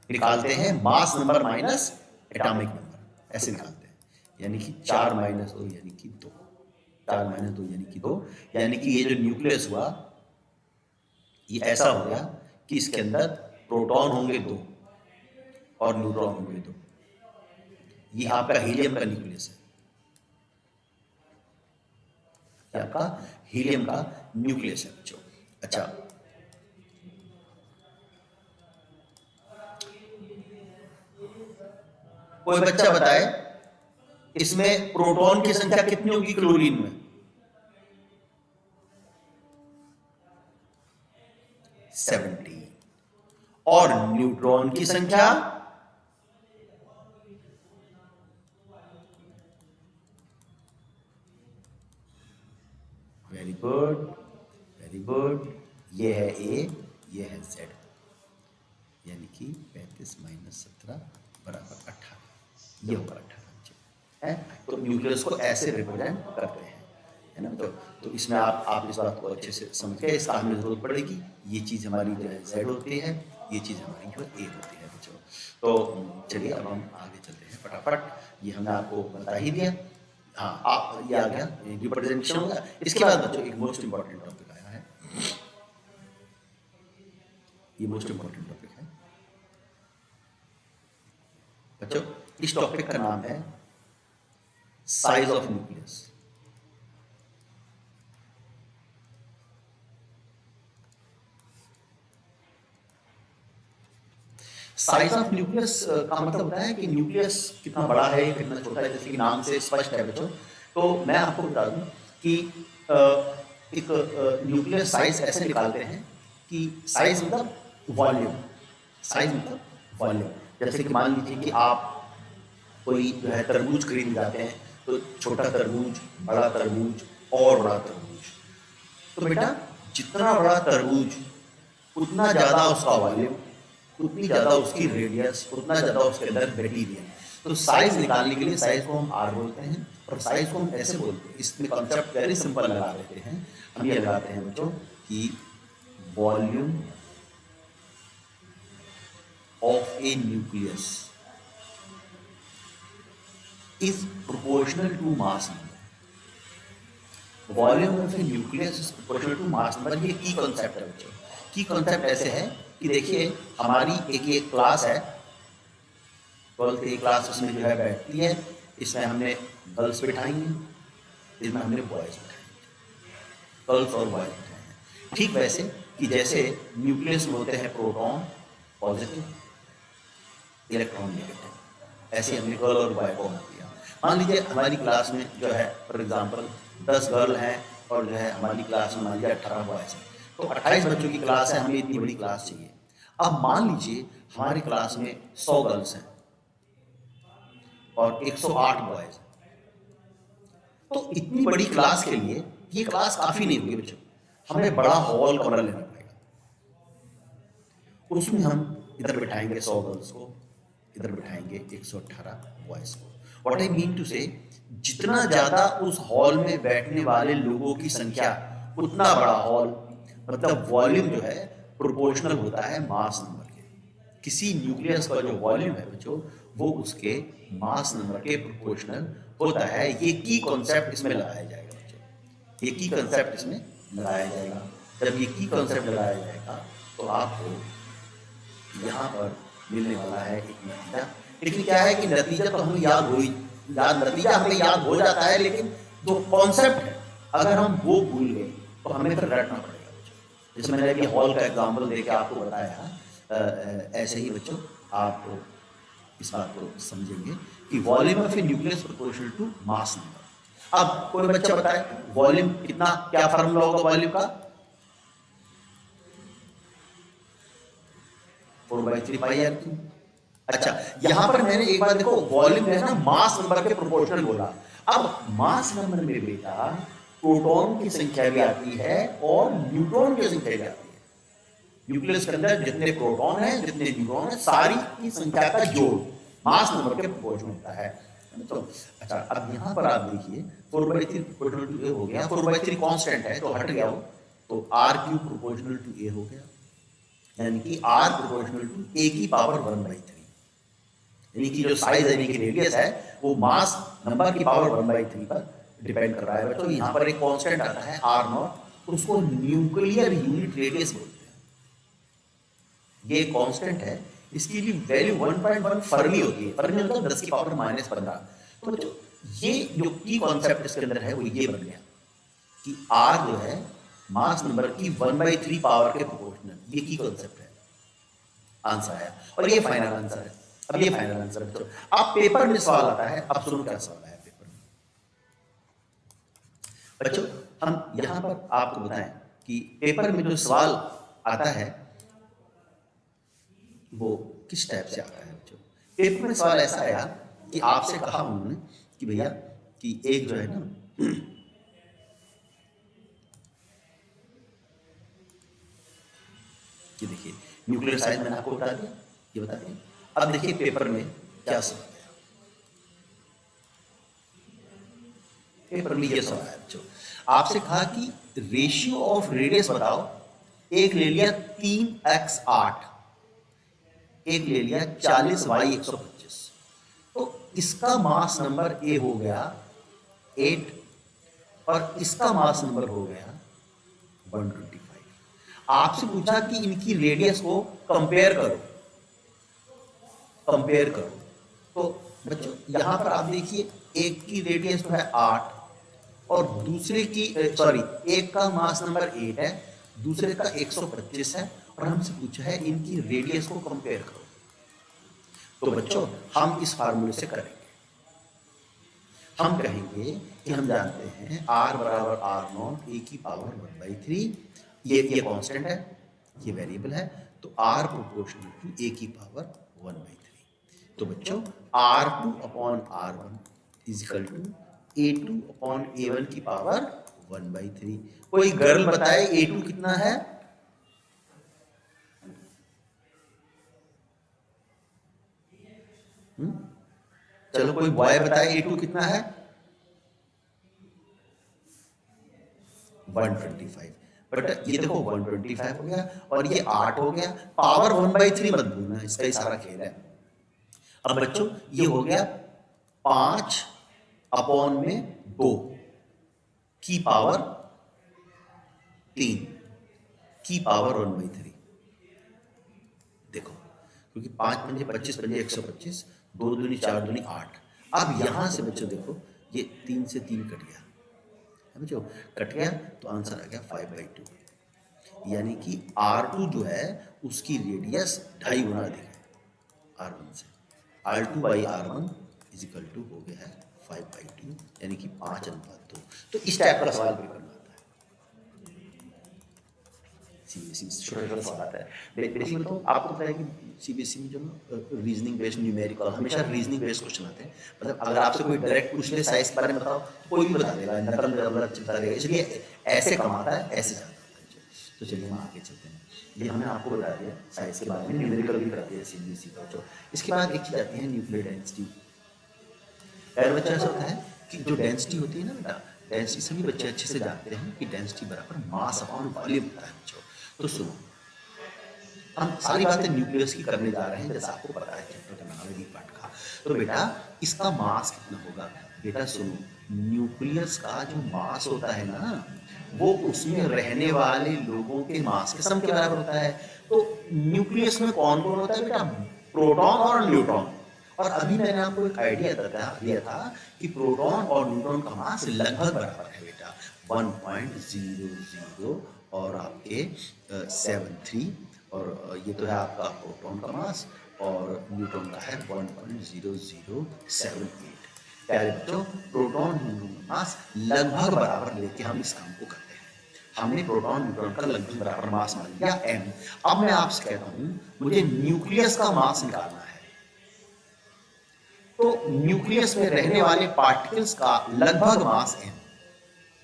निकालते हैं mass number minus atomic number, ऐसे निकालते हैं। यानी कि 4 माइनस 2 यानी कि 2, 4 माइनस 2 यानी कि 2, यानी कि ये जो न्यूक्लियस हुआ ये ऐसा हो गया कि इसके अंदर प्रोटॉन होंगे 2 और न्यूट्रॉन होंगे 2। ये आपका हीलियम का न्यूक्लियस है, ये आपका हीलियम का न्यूक्लियस है बच्चों। अच्छा कोई बच्चा बताए इसमें प्रोटॉन की संख्या कितनी होगी क्लोरीन में? 70। और न्यूट्रॉन की संख्या? Very good, very good. ये है A, ये है Z, यानी कि 35 माइनस 17 बराबर 18, ये होगा 18 है। तो न्यूक्लियस को ऐसे रिप्रेजेंट करते हैं, है ना बच्चों। तो इसमें आप इस बात को अच्छे से समझ गए, इसका हमें जरूरत पड़ेगी। ये चीज़ हमारी जो है Z होती है, ये चीज़ हमारी जो है A होती है बच्चों। तो चलिए अब हम आगे चलते हैं फटाफट। ये हमने आपको बता ही दिया। हाँ आप ये आ गया रिप्रेजेंटेशन हो गया। इसके बाद बच्चों एक मोस्ट इंपॉर्टेंट टॉपिक आया है, ये मोस्ट इंपॉर्टेंट टॉपिक है बच्चों। इस टॉपिक का नाम है size of nucleus. Size of nucleus का मतलब होता है कि न्यूक्लियस कितना बड़ा है, कितना छोटा है, जैसे कि नाम से स्पष्ट है बच्चों। तो मैं आपको बता दूं कि एक न्यूक्लियस साइज ऐसे निकालते हैं कि साइज मतलब वॉल्यूम, साइज मतलब वॉल्यूम। जैसे कि मान लीजिए कि आप कोई जो है तरबूज खरीद जाते हैं, तो छोटा तरबूज, बड़ा तरबूज और बड़ा तरबूज। तो बेटा जितना बड़ा तरबूज उतना ज़्यादा उसका वॉल्यूम, उतनी ज़्यादा उसकी रेडियस, उतना ज़्यादा उसके अंदर मटेरियल। तो साइज निकालने के लिए साइज को हम R बोलते हैं, और साइज को हम ऐसे बोलते हैं, इसमें कॉन्सेप्ट वेरी सिंपल लगा देते हैं। हम ये लगाते हैं बच्चों कि volume of a nucleus is proportional to mass number. Volume of a nucleus is proportional to mass number. ये की कॉन्सेप्ट है बच्चों। की कॉन्सेप्ट ऐसे है कि देखिए हमारी एक क्लास है, 12th की क्लास, उसमें जो है बैठती है, इसमें हमने गर्ल्स बिठाई हैं, इसमें हमने बॉयज बिठाए, गर्ल्स और बॉयज बिठाए हैं। ठीक वैसे कि जैसे न्यूक्लियस में होते हैं प्रोटॉन पॉजिटिव, इलेक्ट्रॉन नेगेटिव, ऐसे हमने गर्ल और बॉय को दिया। मान लीजिए हमारी क्लास में जो है फॉर एग्जांपल 10 गर्ल हैं और जो है हमारी क्लास में मान लीजिए 18 बॉयज हैं, तो 28 बच्चों की क्लास है, हमें इतनी बड़ी क्लास चाहिए। अब मान लीजिए हमारी क्लास में 100 गर्ल्स हैं और 108 बॉयज हैं, तो इतनी बड़ी क्लास के लिए ये क्लास काफी नहीं होगी बच्चों, हमें बड़ा हॉल कमरा लेना पड़ेगा। उसमें हम इधर बिठाएंगे 100 गर्ल्स को, इधर बिठाएंगे 118 बॉयज को। व्हाट आई मीन टू से, जितना ज्यादा उस हॉल में बैठने वाले लोगों की संख्या उतना बड़ा हॉल, मतलब वॉल्यूम जो है प्रोपोर्शनल होता है मास नंबर के। किसी न्यूक्लियस का जो वॉल्यूम है बच्चों, वो उसके मास नंबर के प्रोपोर्शनल होता है। ये की कॉन्सेप्ट इसमें लगाया जाएगा बच्चों, ये की कॉन्सेप्ट इसमें लगाया जाएगा। जब ये की कॉन्सेप्ट लगाया जाएगा तो आपको यहाँ पर मिलने वाला है एक नतीजा। लेकिन क्या है कि नतीजा तो हमें नतीजा हमें याद हो जाता है, लेकिन जो कॉन्सेप्ट है अगर हम वो भूल गए तो हमें फिर रटना पड़ेगा बच्चों। जैसे मैंने अभी हॉल का एग्जाम्पल देके आपको बताया, ऐसे ही बच्चों आप इस बात को समझेंगे कि volume of a nucleus proportional to mass number. अब कोई बच्चा बताए वॉल्यूम कितना, क्या फार्मूला होगा वॉल्यूम का? 4/3 पाई आर क्यूब। अच्छा, यहां पर मैंने एक बार देखो वॉल्यूम है ना मास नंबर के प्रोपोर्शनल बोला। अब मास नंबर में बेटा प्रोटॉन की संख्या भी आती है और न्यूट्रॉन की संख्या भी आती है। न्यूक्लियस के अंदर जितने प्रोटॉन है जितने न्यूट्रॉन है, सारी की संख्या का जोड़ मास नंबर के प्रोपोर्शनल होता है। तो अच्छा, अब यहां पर आप देखिए 4/3 प्रोपोर्शनल टू ए हो गया, 4/3 कांस्टेंट है तो हट गया वो, तो आर क्यूब प्रोपोर्शनल टू ए हो गया, यानी कि आर प्रोपोर्शनल टू ए की पावर 1/3। यानी कि जो साइज है, यानी कि रेडियस है, वो मास नंबर की पावर 1/3 पर डिपेंड कर रहा है बच्चों। यहाँ पर एक कांस्टेंट आता है आर नॉट, उसको न्यूक्लियर यूनिट रेडियस बोलते हैं। ये कांस्टेंट है, इसकी भी वैल्यू 1.1 फर्मी होती है। फर्मी मतलब 10 की पावर -15। तो बच्चों ये जो की कॉन्सेप्ट इसके अंदर है वो ये बन गया कि आर जो है मास नंबर की 1/3 पावर के प्रोपोर्शनल, ये की कॉन्सेप्ट है। आंसर आया और ये फाइनल आंसर है। अब ये फाइनल आंसर बच्चों, अब पेपर में सवाल आता है। अब सुनो क्या सवाल आया पेपर में बच्चों। हम यहां पर आपको बताएं कि पेपर में जो सवाल आता है वो किस टाइप से आता है बच्चों। पेपर में सवाल ऐसा आया कि आपसे कहा उन्होंने कि भैया कि एक जो है ना, ये देखिए न्यूक्लियर साइज मैंने आपको बता दिया, ये बता दिया। अब देखिए पेपर में क्या सवाल है। पेपर में ये सवाल है बच्चों, आपसे कहा कि रेशियो ऑफ रेडियस बताओ। एक ले लिया 3x8, एक ले लिया 40y125। तो इसका मास नंबर ए हो गया 8 और इसका मास नंबर हो गया 125। आपसे पूछा कि इनकी रेडियस को कंपेयर करो, कंपेयर करो। तो बच्चों यहां पर आप देखिए एक की रेडियस तो है 8 और दूसरे की एक का मास नंबर 8 है, दूसरे का 125 है, और हमसे पूछा है इनकी रेडियस को कंपेयर करो। तो बच्चों हम इस फार्मूले से करेंगे। हम कहेंगे कि हम जानते हैं r बराबर r नॉट ए की पावर 1/3, ये कांस्टेंट है, ये वेरिएबल है, तो r प्रोपोर्शनल टू ए की पावर 1/3। तो बच्चों r2 upon r1 is equal to a2 upon a1 की पावर 1/3। कोई गर्ल बताए a2 कितना है? चलो कोई बॉय बताए a2 कितना है? 125। बट ये देखो 125 हो गया और ये 8 हो गया, पावर 1/3 मत भूलना, इसका ही सारा खेल है। अब बच्चों ये हो गया 5 अपॉन में 2 की पावर 3 की पावर 1/3। देखो क्योंकि 5 पंजे 25 पंजे 125, 2 दूनी 4 दूनी 8। अब यहां से बच्चों देखो ये 3 से 3 कट गया है बच्चों, कट गया तो आंसर आ गया 5/2। यानी कि R2 जो है उसकी रेडियस 2.5 गुना अधिक है R1 से। R2/R1 इज इक्वल टू हो गया है 5/2, यानी कि 5:2। तो इस टाइप का सवाल पेपर में आता है। सीबीएसई में छोटा छोटा सवाल आता है। बेसिकली तो आपको पता है कि सीबीएसई में जो रीजनिंग बेस्ड न्यूमेरिकल हमेशा रीजनिंग बेस्ड क्वेश्चन आते हैं। मतलब अगर आपसे कोई डायरेक्ट पूछ ले साइंस के बारे में बताओ तो कोई भी बता देगा, नकल बता देगा, इसलिए ऐसे कमाता है ऐसे जाता है। तो चलिए हम आगे चलते हैं। ये हमने आपको बता दिया साइंस के बारे में, न्यूमेरिकल भी कराती है सीबीएसई का। जो इसके बाद एक चीज आती है न्यूक्लियर डेंसिटी। पहले बच्चा ऐसा होता है कि जो डेंसिटी होती है ना बेटा, डेंसिटी सभी बच्चे अच्छे से जानते हैं कि डेंसिटी बराबर मास अपॉन वॉल्यूम होता है बच्चों। तो सुनो, हम सारी बातें न्यूक्लियस की करने जा रहे हैं, जैसा आपको पता है चैप्टर का नाम है डी पार्ट का। तो बेटा इसका मास कितना होगा? बेटा सुनो, न्यूक्लियस का जो मास होता है ना, वो उसमें रहने वाले लोगों के मास के सम के बराबर होता है। तो न्यूक्लियस में कौन कौन होता है बेटा? प्रोटॉन और न्यूट्रॉन। और अभी मैंने आपको एक आइडिया दिया था कि प्रोटॉन और न्यूट्रॉन का मास लगभग बराबर है बेटा, 1.00 और आपके 73, और ये तो है आपका प्रोटॉन का मास, और न्यूट्रॉन का है 1.0078। प्यारे बच्चों, प्रोटॉन न्यूट्रॉन का मास लगभग बराबर लेके हम इस काम को करते हैं। हमने प्रोटॉन न्यूट्रॉन का लगभग बराबर मास मान लिया m। अब मैं आपसे कहता हूं मुझे न्यूक्लियस का मास निकालना है। तो न्यूक्लियस में रहने वाले पार्टिकल्स का लगभग मास m,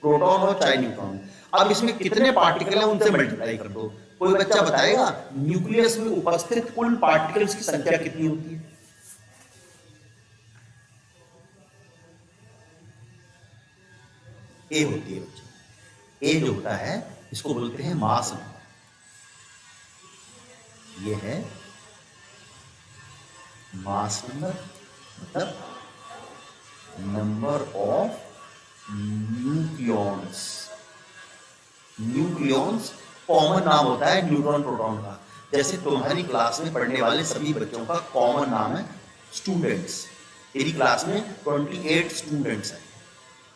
प्रोटॉन और चाहे न्यूट्रॉन। अब इसमें कितने पार्टिकल हैं उनसे मल्टीप्लाई कर दो। कोई बच्चा बताएगा न्यूक्लियस में उपस्थित कुल पार्टिकल्स की संख्या कितनी होती है? ए होती है बच्चों। ए जो होता है इसको बोलते हैं मास नंबर। ये है मास नंबर, मतलब number of nucleons. Nucleons common नाम होता है न्यूट्रॉन प्रोटॉन का। जैसे तुम्हारी क्लास में पढ़ने वाले सभी बच्चों का कॉमन नाम है स्टूडेंट्स। मेरी क्लास में 28 स्टूडेंट्स हैं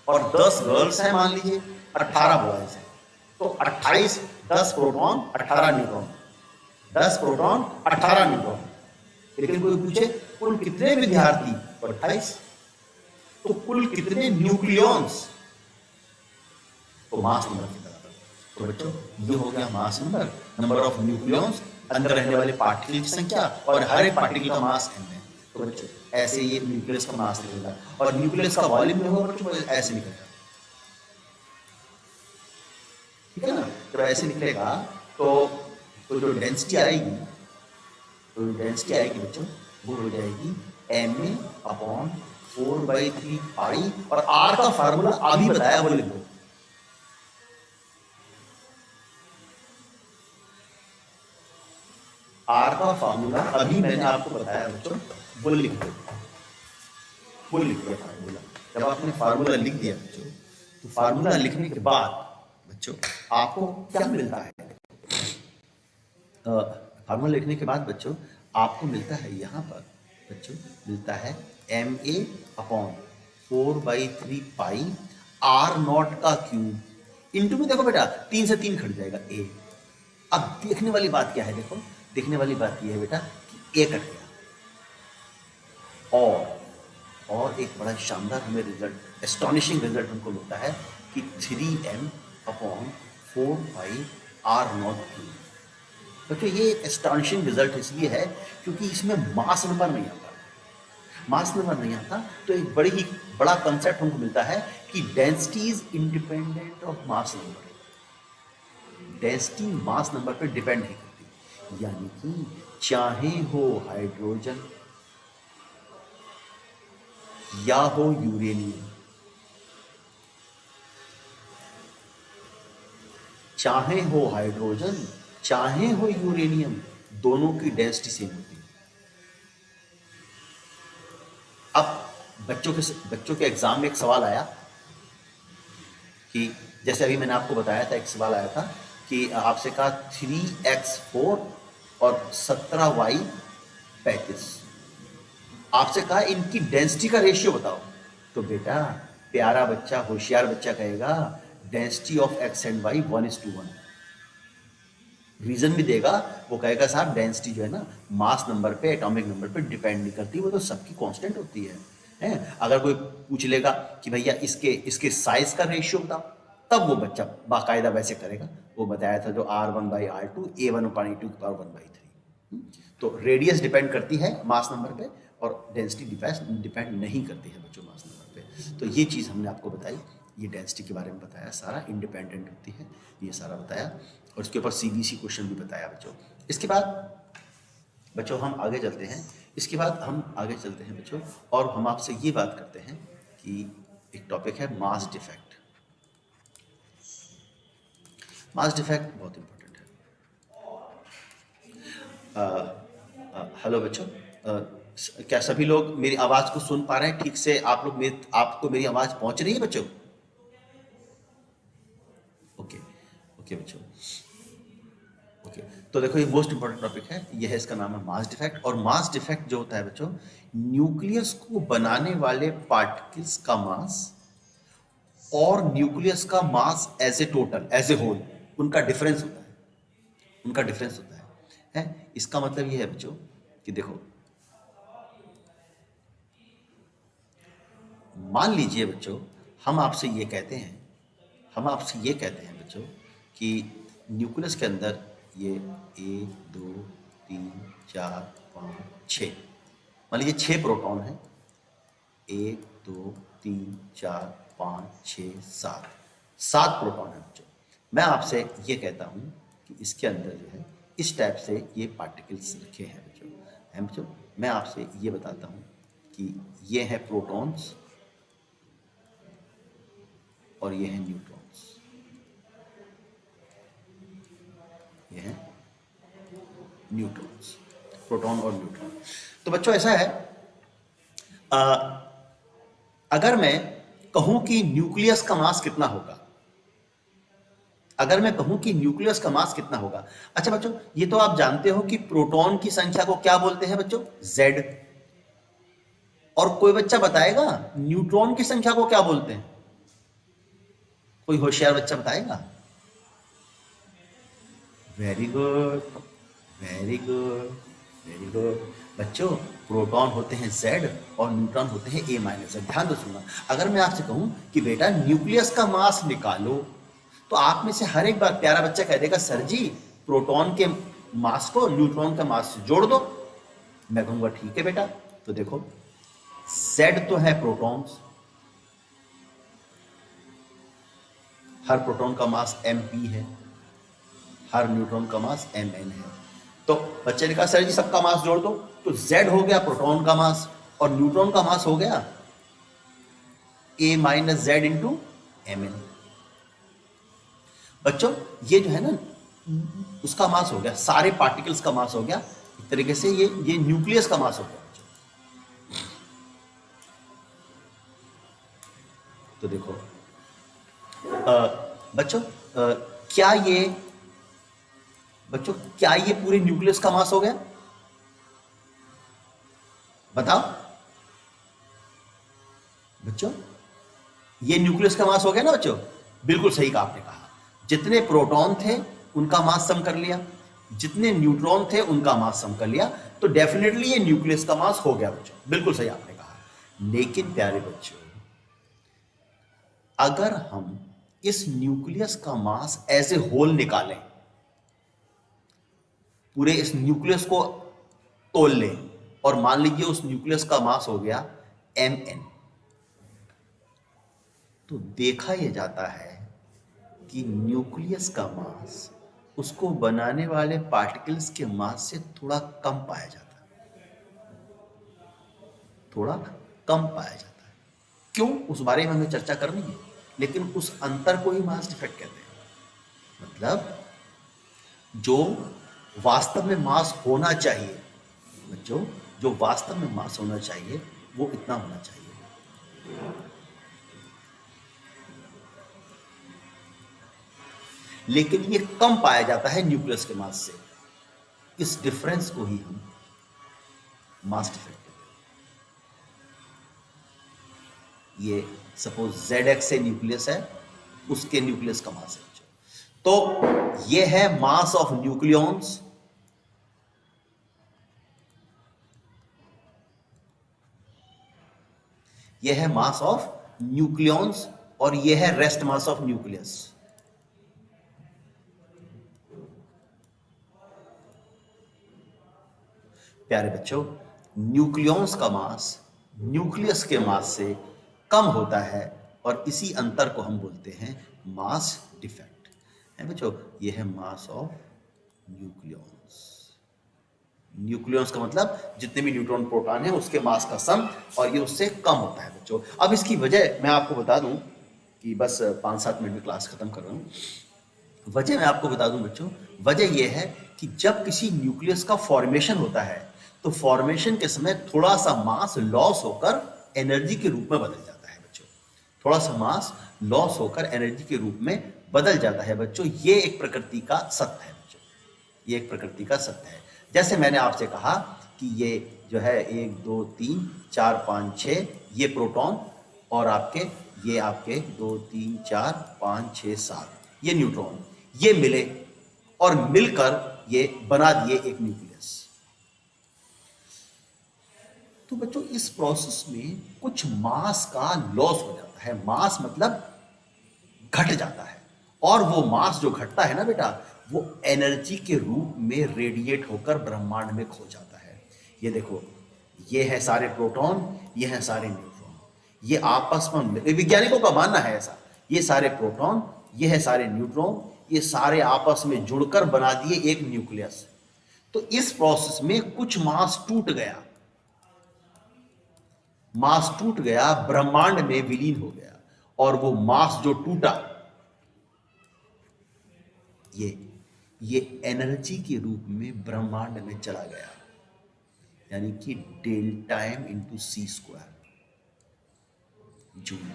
और 10 गर्ल्स हैं, मान लीजिए 18 बॉयज हैं। तो 28, 10 प्रोटॉन 18 न्यूट्रॉन, 10 प्रोटॉन 18 न्यूट्रॉन। लेकिन कोई पूछे कुल कितने विद्यार्थी? 28। तो कुल कितने न्यूक्लियॉन्स? तो मास नंबर के बराबर। तो बच्चों ये हो गया mass number, number of nucleons, अंदर रहने वाले पार्टिकल की संख्या, और हर एक पार्टिकल का मास m है। तो बच्चों ऐसे ये न्यूक्लियस का मास निकलेगा, और न्यूक्लियस का वॉल्यूम में होगा बच्चों ऐसे निकलेगा, ठीक है ना। जब ऐसे निकलेगा तो जो डेंसिटी आएगी, बच्चों वो हो जाएगी ma/4/3 पाई। और r का फार्मूला अभी बताया वो लिख दो। r का फार्मूला अभी मैंने आपको बताया बच्चों, वो लिख दो। वो लिख दिया फार्मूला। जब आपने फार्मूला लिख दिया बच्चों, तो फार्मूला लिखने के बाद बच्चों आपको क्या मिलता है? फार्मूला लिखने के बाद बच्चों आपको मिलता है, यहाँ पर बच्चों मिलता है ma/4/3 पाई r0 का क्यूब इंटू में, देखो बेटा 3 से 3 कट जाएगा a। अब देखने वाली बात क्या है? देखो देखने वाली बात यह है बेटा कि a कट गया, और एक बड़ा शानदार हमें रिजल्ट, एस्टॉनिशिंग रिजल्ट हमको मिलता है कि 3m/4πr0 क्यूब। बच्चों ये एस्टॉनिशिंग रिजल्ट इसलिए है क्योंकि इसमें मास नंबर नहीं आता। मास नंबर नहीं आता तो एक बड़ा कंसेप्ट हमको मिलता है कि density is independent of mass number. Density mass number पे डिपेंड नहीं करती, यानी कि चाहे हो हाइड्रोजन या हो यूरेनियम, चाहे हो हाइड्रोजन चाहे हो यूरेनियम, दोनों की डेंसिटी सेम होती है। अब बच्चों के एग्जाम में एक सवाल आया कि जैसे अभी मैंने आपको बताया था, एक सवाल आया था कि आपसे कहा 3x4 और 17y35, आपसे कहा इनकी डेंसिटी का रेशियो बताओ। तो बेटा प्यारा बच्चा, होशियार बच्चा कहेगा density of x and y 1:1। Reason भी देगा, वो कहेगा साहब डेंसिटी जो है ना मास नंबर पे, एटॉमिक नंबर पे डिपेंड नहीं करती, वो तो सबकी कांस्टेंट होती है। अगर कोई पूछ लेगा कि भैया इसके साइज का रेशियो बताओ, तब वो बच्चा बाकायदा वैसे करेगा, वो बताया था जो R1/R2 A1/2 तो रेडियस डिपेंड करती है मास नंबर पे और डेंसिटी डिपेंड नहीं करती है बच्चों मास नंबर पे। तो ये चीज़ हमने आपको बताई, ये डेंसिटी के बारे में बताया, सारा इंडिपेंडेंट होती है, ये सारा बताया और इसके ऊपर CBC क्वेश्चन भी बताया बच्चों। इसके बाद बच्चों हम आगे चलते हैं, बच्चों और हम आपसे ये बात करते हैं कि एक टॉपिक है मास डिफेक्ट। मास डिफेक्ट बहुत इंपॉर्टेंट है। हेलो बच्चों, क्या सभी लोग मेरी आवाज़ को सुन पा रहे हैं ठीक से? आपको मेरी आवाज़ पहुंच रही है बच्चों? ओके बच्चों, ओके। तो देखो ये मोस्ट इंपॉर्टेंट टॉपिक है, ये है, इसका नाम है मास डिफेक्ट। और मास डिफेक्ट जो होता है बच्चों, न्यूक्लियस को बनाने वाले पार्टिकल्स का मास और न्यूक्लियस का mass as a total, as a whole, उनका डिफरेंस होता है। इसका मतलब ये है बच्चों कि देखो, मान लीजिए बच्चों हम आपसे ये कहते हैं बच्चों कि न्यूक्लियस के अंदर ये 1 2 3 4 5 6, मान लीजिए 6 प्रोटॉन है, 1 2 3 4 5 6 7 प्रोटॉन है बच्चों। मैं आपसे ये कहता हूँ कि इसके अंदर जो है इस टाइप से ये पार्टिकल्स रखे हैं बच्चों। मैं आपसे ये बताता हूँ कि ये है प्रोटॉन्स और ये है न्यूट्रॉन्स, ये है न्यूट्रॉन्स, प्रोटॉन और न्यूट्रॉन। तो बच्चों ऐसा है, अगर मैं कहूं कि न्यूक्लियस का मास कितना होगा, अच्छा बच्चों ये तो आप जानते हो कि प्रोटॉन की संख्या को क्या बोलते हैं बच्चों? Z। और कोई बच्चा बताएगा न्यूट्रॉन की संख्या को क्या बोलते हैं? कोई होशियार बच्चा बताएगा? वेरी गुड बच्चों, प्रोटॉन होते हैं Z और न्यूट्रॉन होते हैं A-। ध्यान दो सुनना, अगर मैं आपसे कहूं कि बेटा न्यूक्लियस का मास निकालो, तो आप में से हर एक बार प्यारा बच्चा कह देगा सर जी प्रोटॉन के मास को न्यूट्रॉन के मास से जोड़ दो। मैं कहूंगा ठीक है बेटा, तो देखो Z तो है प्रोटॉन्स, हर प्रोटॉन का मास mp है, हर न्यूट्रॉन का मास mn है। तो बच्चे ने कहा सर जी सबका मास जोड़ दो, तो Z हो गया प्रोटॉन का मास और न्यूट्रॉन का मास हो गया A-Z इंटू mn। बच्चों ये जो है ना उसका मास हो गया, सारे पार्टिकल्स का मास हो गया, एक तरीके से ये न्यूक्लियस का मास हो गया बच्चों। तो देखो बच्चों क्या ये पूरे न्यूक्लियस का मास हो गया? बताओ बच्चों, ये न्यूक्लियस का मास हो गया ना बच्चों? बिल्कुल सही कहा आपने, कहा जितने प्रोटॉन थे उनका मास सम कर लिया, जितने न्यूट्रॉन थे उनका मास सम कर लिया, तो डेफिनेटली ये न्यूक्लियस का मास हो गया बच्चों, बिल्कुल सही आपने कहा। लेकिन प्यारे बच्चों, अगर हम इस न्यूक्लियस का मास एज ए होल निकालें, पूरे इस न्यूक्लियस को तोल लें और मान लीजिए उस न्यूक्लियस का मास हो गया mn, तो देखा यह जाता है कि न्यूक्लियस का मास उसको बनाने वाले पार्टिकल्स के मास से थोड़ा कम पाया जाता है, क्यों उस बारे में हमें चर्चा करनी है, लेकिन उस अंतर को ही मास डिफेक्ट कहते हैं। मतलब जो वास्तव में मास होना चाहिए बच्चों, जो वास्तव में मास होना चाहिए वो इतना होना चाहिए, लेकिन ये कम पाया जाता है न्यूक्लियस के मास से। इस डिफरेंस को ही हम मास डिफेक्ट कहते हैं। ये सपोज ZX से न्यूक्लियस है, उसके न्यूक्लियस का मास है, तो ये है मास ऑफ न्यूक्लियॉन्स, ये है मास ऑफ न्यूक्लियॉन्स और ये है रेस्ट मास ऑफ न्यूक्लियस। प्यारे बच्चों, न्यूक्लियॉन्स का मास न्यूक्लियस के मास से कम होता है और इसी अंतर को हम बोलते हैं मास डिफेक्ट। है बच्चों, ये है मास ऑफ न्यूक्लियॉन्स। न्यूक्लियॉन्स का मतलब जितने भी न्यूट्रॉन प्रोटॉन है उसके मास का सम, और ये उससे कम होता है बच्चों। अब इसकी वजह मैं आपको बता दूं कि बस 5-7 मिनट में क्लास खत्म कर रहा हूं। वजह मैं आपको बता दूं बच्चों, वजह यह है कि जब किसी न्यूक्लियस का फॉर्मेशन होता है तो फॉर्मेशन के समय थोड़ा सा मास लॉस होकर एनर्जी के रूप में बदल जाता है बच्चों। थोड़ा सा मास लॉस होकर एनर्जी के रूप में बदल जाता है बच्चों। ये एक प्रकृति का सत्य है बच्चों, ये एक प्रकृति का सत्य है। जैसे मैंने आपसे कहा कि ये जो है 1 2 3 4 5 6 ये प्रोटॉन, और ये आपके 2 3 4 5 6 7 ये न्यूट्रॉन, ये मिले और मिलकर ये बना दिए एक न्यूक्लियस। तो बच्चों इस प्रोसेस में कुछ मास का लॉस हो जाता है। मास मतलब घट जाता है, और वो मास जो घटता है ना बेटा, वो एनर्जी के रूप में रेडिएट होकर ब्रह्मांड में खो जाता है। ये देखो, ये है सारे प्रोटॉन, ये है सारे न्यूट्रॉन, ये आपस में, वैज्ञानिकों का मानना है ऐसा, ये सारे प्रोटॉन, ये है सारे न्यूट्रॉन, ये सारे आपस में जुड़कर बना दिए एक न्यूक्लियस। तो इस प्रोसेस में कुछ मास टूट गया, मास टूट गया, ब्रह्मांड में विलीन हो गया, और वो मास जो टूटा ये एनर्जी के रूप में ब्रह्मांड में चला गया, यानी कि डेल्टा एम इंटू सी स्क्वायर जूल।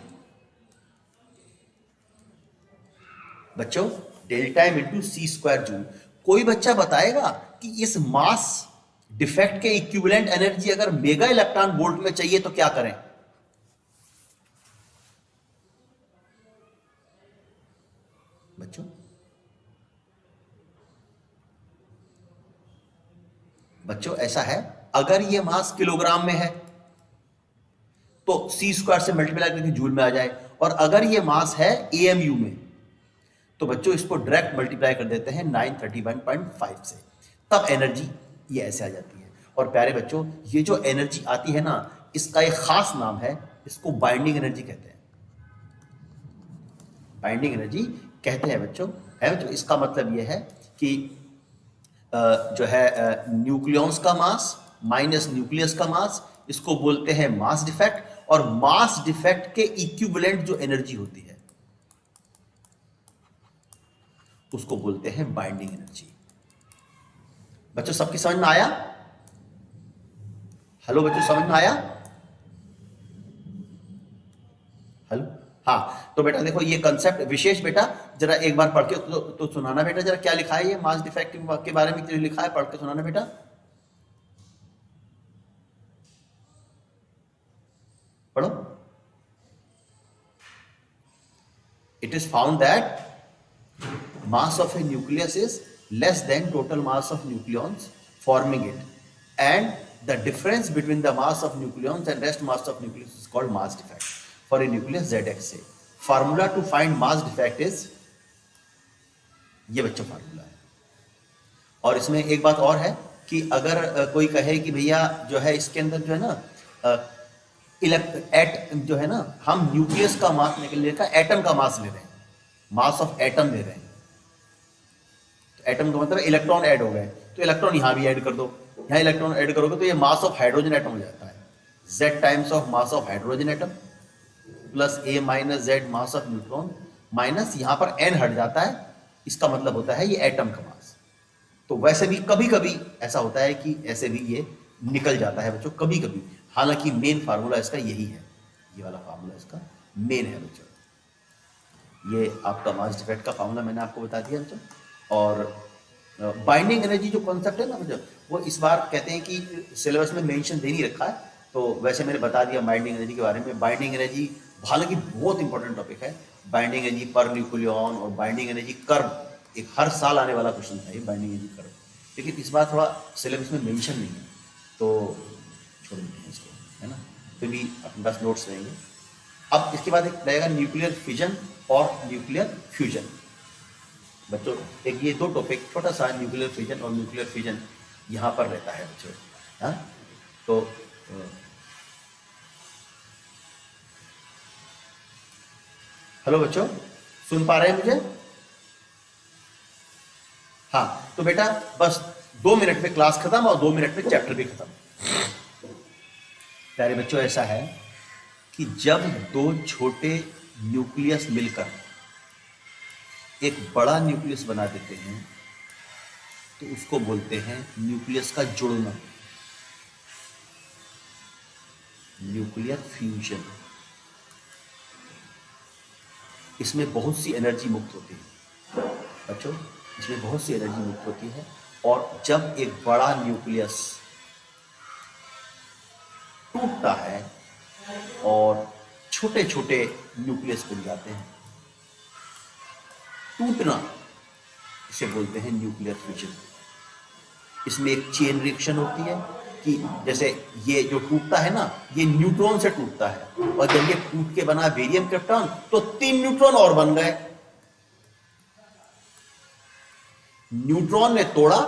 बच्चों, डेल्टा एम इंटू सी स्क्वायर जूल। कोई बच्चा बताएगा कि इस मास डिफेक्ट के इक्विवेलेंट एनर्जी अगर मेगा इलेक्ट्रॉन वोल्ट में चाहिए तो क्या करें? बच्चों ऐसा है, अगर ये मास किलोग्राम में है तो सी स्क्वायर से मल्टीप्लाई करके जूल में आ जाए, और अगर ये मास है एएमयू में तो बच्चों इसको डायरेक्ट मल्टीप्लाई कर देते हैं 931.5 से, तब एनर्जी ये ऐसे आ जाती है। और प्यारे बच्चों, ये जो एनर्जी आती है ना, इसका एक खास नाम है, इसको बाइंडिंग एनर्जी कहते हैं। बाइंडिंग एनर्जी कहते हैं बच्चों, है बच्चों। इसका मतलब यह है कि जो है न्यूक्लियॉन्स का मास माइनस न्यूक्लियस का मास, इसको बोलते हैं मास डिफेक्ट, और मास डिफेक्ट के इक्विवेलेंट जो एनर्जी होती है उसको बोलते हैं बाइंडिंग एनर्जी। बच्चों सबकी समझ में आया? हेलो बच्चों, समझ में आया? हेलो, हाँ। तो बेटा देखो, ये कंसेप्ट विशेष बेटा जरा एक बार पढ़ के तो सुनाना बेटा, जरा क्या लिखा है ये मास डिफेक्ट के बारे में, क्या लिखा है, पढ़ के सुनाना बेटा। पढ़ो। It is found that mass of a nucleus is less than total mass of nucleons forming it, and the difference between the mass of nucleons and rest mass of nucleus is called mass defect for a nucleus ZX से। formula to find mass defect is, ये बच्चों फार्मूला है। और इसमें एक बात और है कि अगर कोई कहे कि भैया जो है इसके अंदर जो है ना जो है ना, हम न्यूक्लियस का मास निकलने का एटम का मास ले रहे हैं, मास ऑफ एटम ले रहे हैं, एटम का मतलब इलेक्ट्रॉन ऐड हो गए, तो इलेक्ट्रॉन यहां भी ऐड कर दो, यहां इलेक्ट्रॉन ऐड करोगे तो ये मास ऑफ हाइड्रोजन एटम हो जाता है, Z times of mass of hydrogen atom plus A minus Z mass of neutron, minus यहां पर N हट जाता है, इसका मतलब होता है ये एटम का मास। तो वैसे भी कभी कभी ऐसा होता है कि ऐसे भी ये निकल जाता है बच्चों, कभी कभी। हालांकि मेन फार्मूला इसका यही है, ये वाला फार्मूला इसका मेन है बच्चों। ये आपका मास डिफेक्ट का फार्मूला मैंने आपको बता दिया बच्चों। और बाइंडिंग एनर्जी जो कॉन्सेप्ट है ना बच्चों, वो इस बार कहते हैं कि सिलेबस में मेंशन दे नहीं रखा है, तो वैसे मैंने बता दिया बाइंडिंग एनर्जी के बारे में। बाइंडिंग एनर्जी हालांकि बहुत इंपॉर्टेंट टॉपिक है, बाइंडिंग एनर्जी पर न्यूक्लियॉन और बाइंडिंग एनर्जी कर्व, एक हर साल आने वाला क्वेश्चन था ये बाइंडिंग एनर्जी कर्व, लेकिन इस बार थोड़ा सिलेबस में मेंशन नहीं है तो छोड़ देते हैं इसको, है ना, फिर भी अपने पास नोट्स रहेंगे। अब इसके बाद एक रहेगा न्यूक्लियर फिजन और न्यूक्लियर फ्यूजन। बच्चों एक ये दो टॉपिक, छोटा सा न्यूक्लियर फिजन और न्यूक्लियर फिजन यहाँ पर रहता है बच्चों, हाँ, तो हेलो बच्चों, सुन पा रहे हैं मुझे? हाँ, तो बेटा बस 2 मिनट में क्लास खत्म और 2 मिनट में चैप्टर भी खत्म। प्यारे बच्चों, ऐसा है कि जब दो छोटे न्यूक्लियस मिलकर एक बड़ा न्यूक्लियस बना देते हैं तो उसको बोलते हैं न्यूक्लियस का जुड़ना, न्यूक्लियर फ्यूजन। इसमें बहुत सी एनर्जी मुक्त होती है बच्चों, इसमें बहुत सी एनर्जी मुक्त होती है। और जब एक बड़ा न्यूक्लियस टूटता है और छोटे छोटे न्यूक्लियस बन जाते हैं, टूटना इसे बोलते हैं न्यूक्लियर फ्यूजन। इसमें एक चेन रिएक्शन होती है कि जैसे ये जो टूटता है ना, ये न्यूट्रॉन से टूटता है, और जब ये टूट के बना बेरियम क्रिप्टॉन तो 3 न्यूट्रॉन और बन गए। न्यूट्रॉन ने तोड़ा,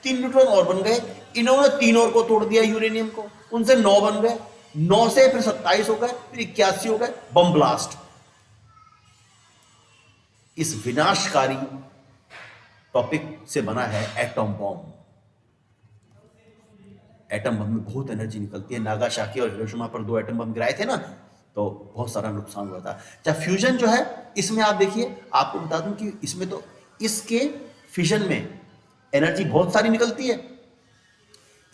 3 न्यूट्रॉन और बन गए। इन्होंने 3 और को तोड़ दिया, यूरेनियम को, उनसे 9 बन गए। 9 से फिर 27 हो गए, फिर 81 हो गए, बम ब्लास्ट। इस विनाशकारी टॉपिक से बना है एटम बम। एटम बम में बहुत एनर्जी निकलती है। नागासाकी और हिरोशिमा पर 2 एटम बम गिराए थे ना, तो बहुत सारा नुकसान हुआ था। अच्छा, फ्यूजन जो है इसमें आप देखिए, आपको बता दूं कि इसमें तो इसके फ्यूजन में एनर्जी बहुत सारी निकलती है।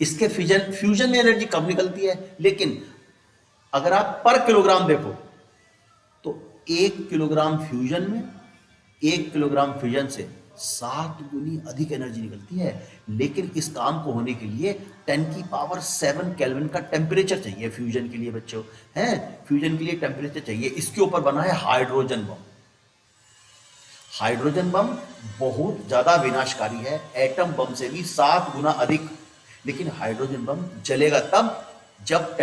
इसके फ्यूजन में एनर्जी कम निकलती है, लेकिन अगर आप पर किलोग्राम देखो तो 1 किलोग्राम फ्यूजन में 1 किलोग्राम फ्यूजन से 7 गुनी अधिक एनर्जी निकलती है। लेकिन इस काम को होने के लिए 10⁻⁷ केल्विन का टेम्परेचर चाहिए फ्यूजन के लिए बच्चों, हैं? फ्यूजन के लिए टेम्परेचर चाहिए। इसके ऊपर बना है हाइड्रोजन बम। हाइड्रोजन बम बहुत ज्यादा विनाशकारी है, एटम बम से भी 7 गुना अधिक। लेकिन हाइड्रोजन बम जलेगा तब जब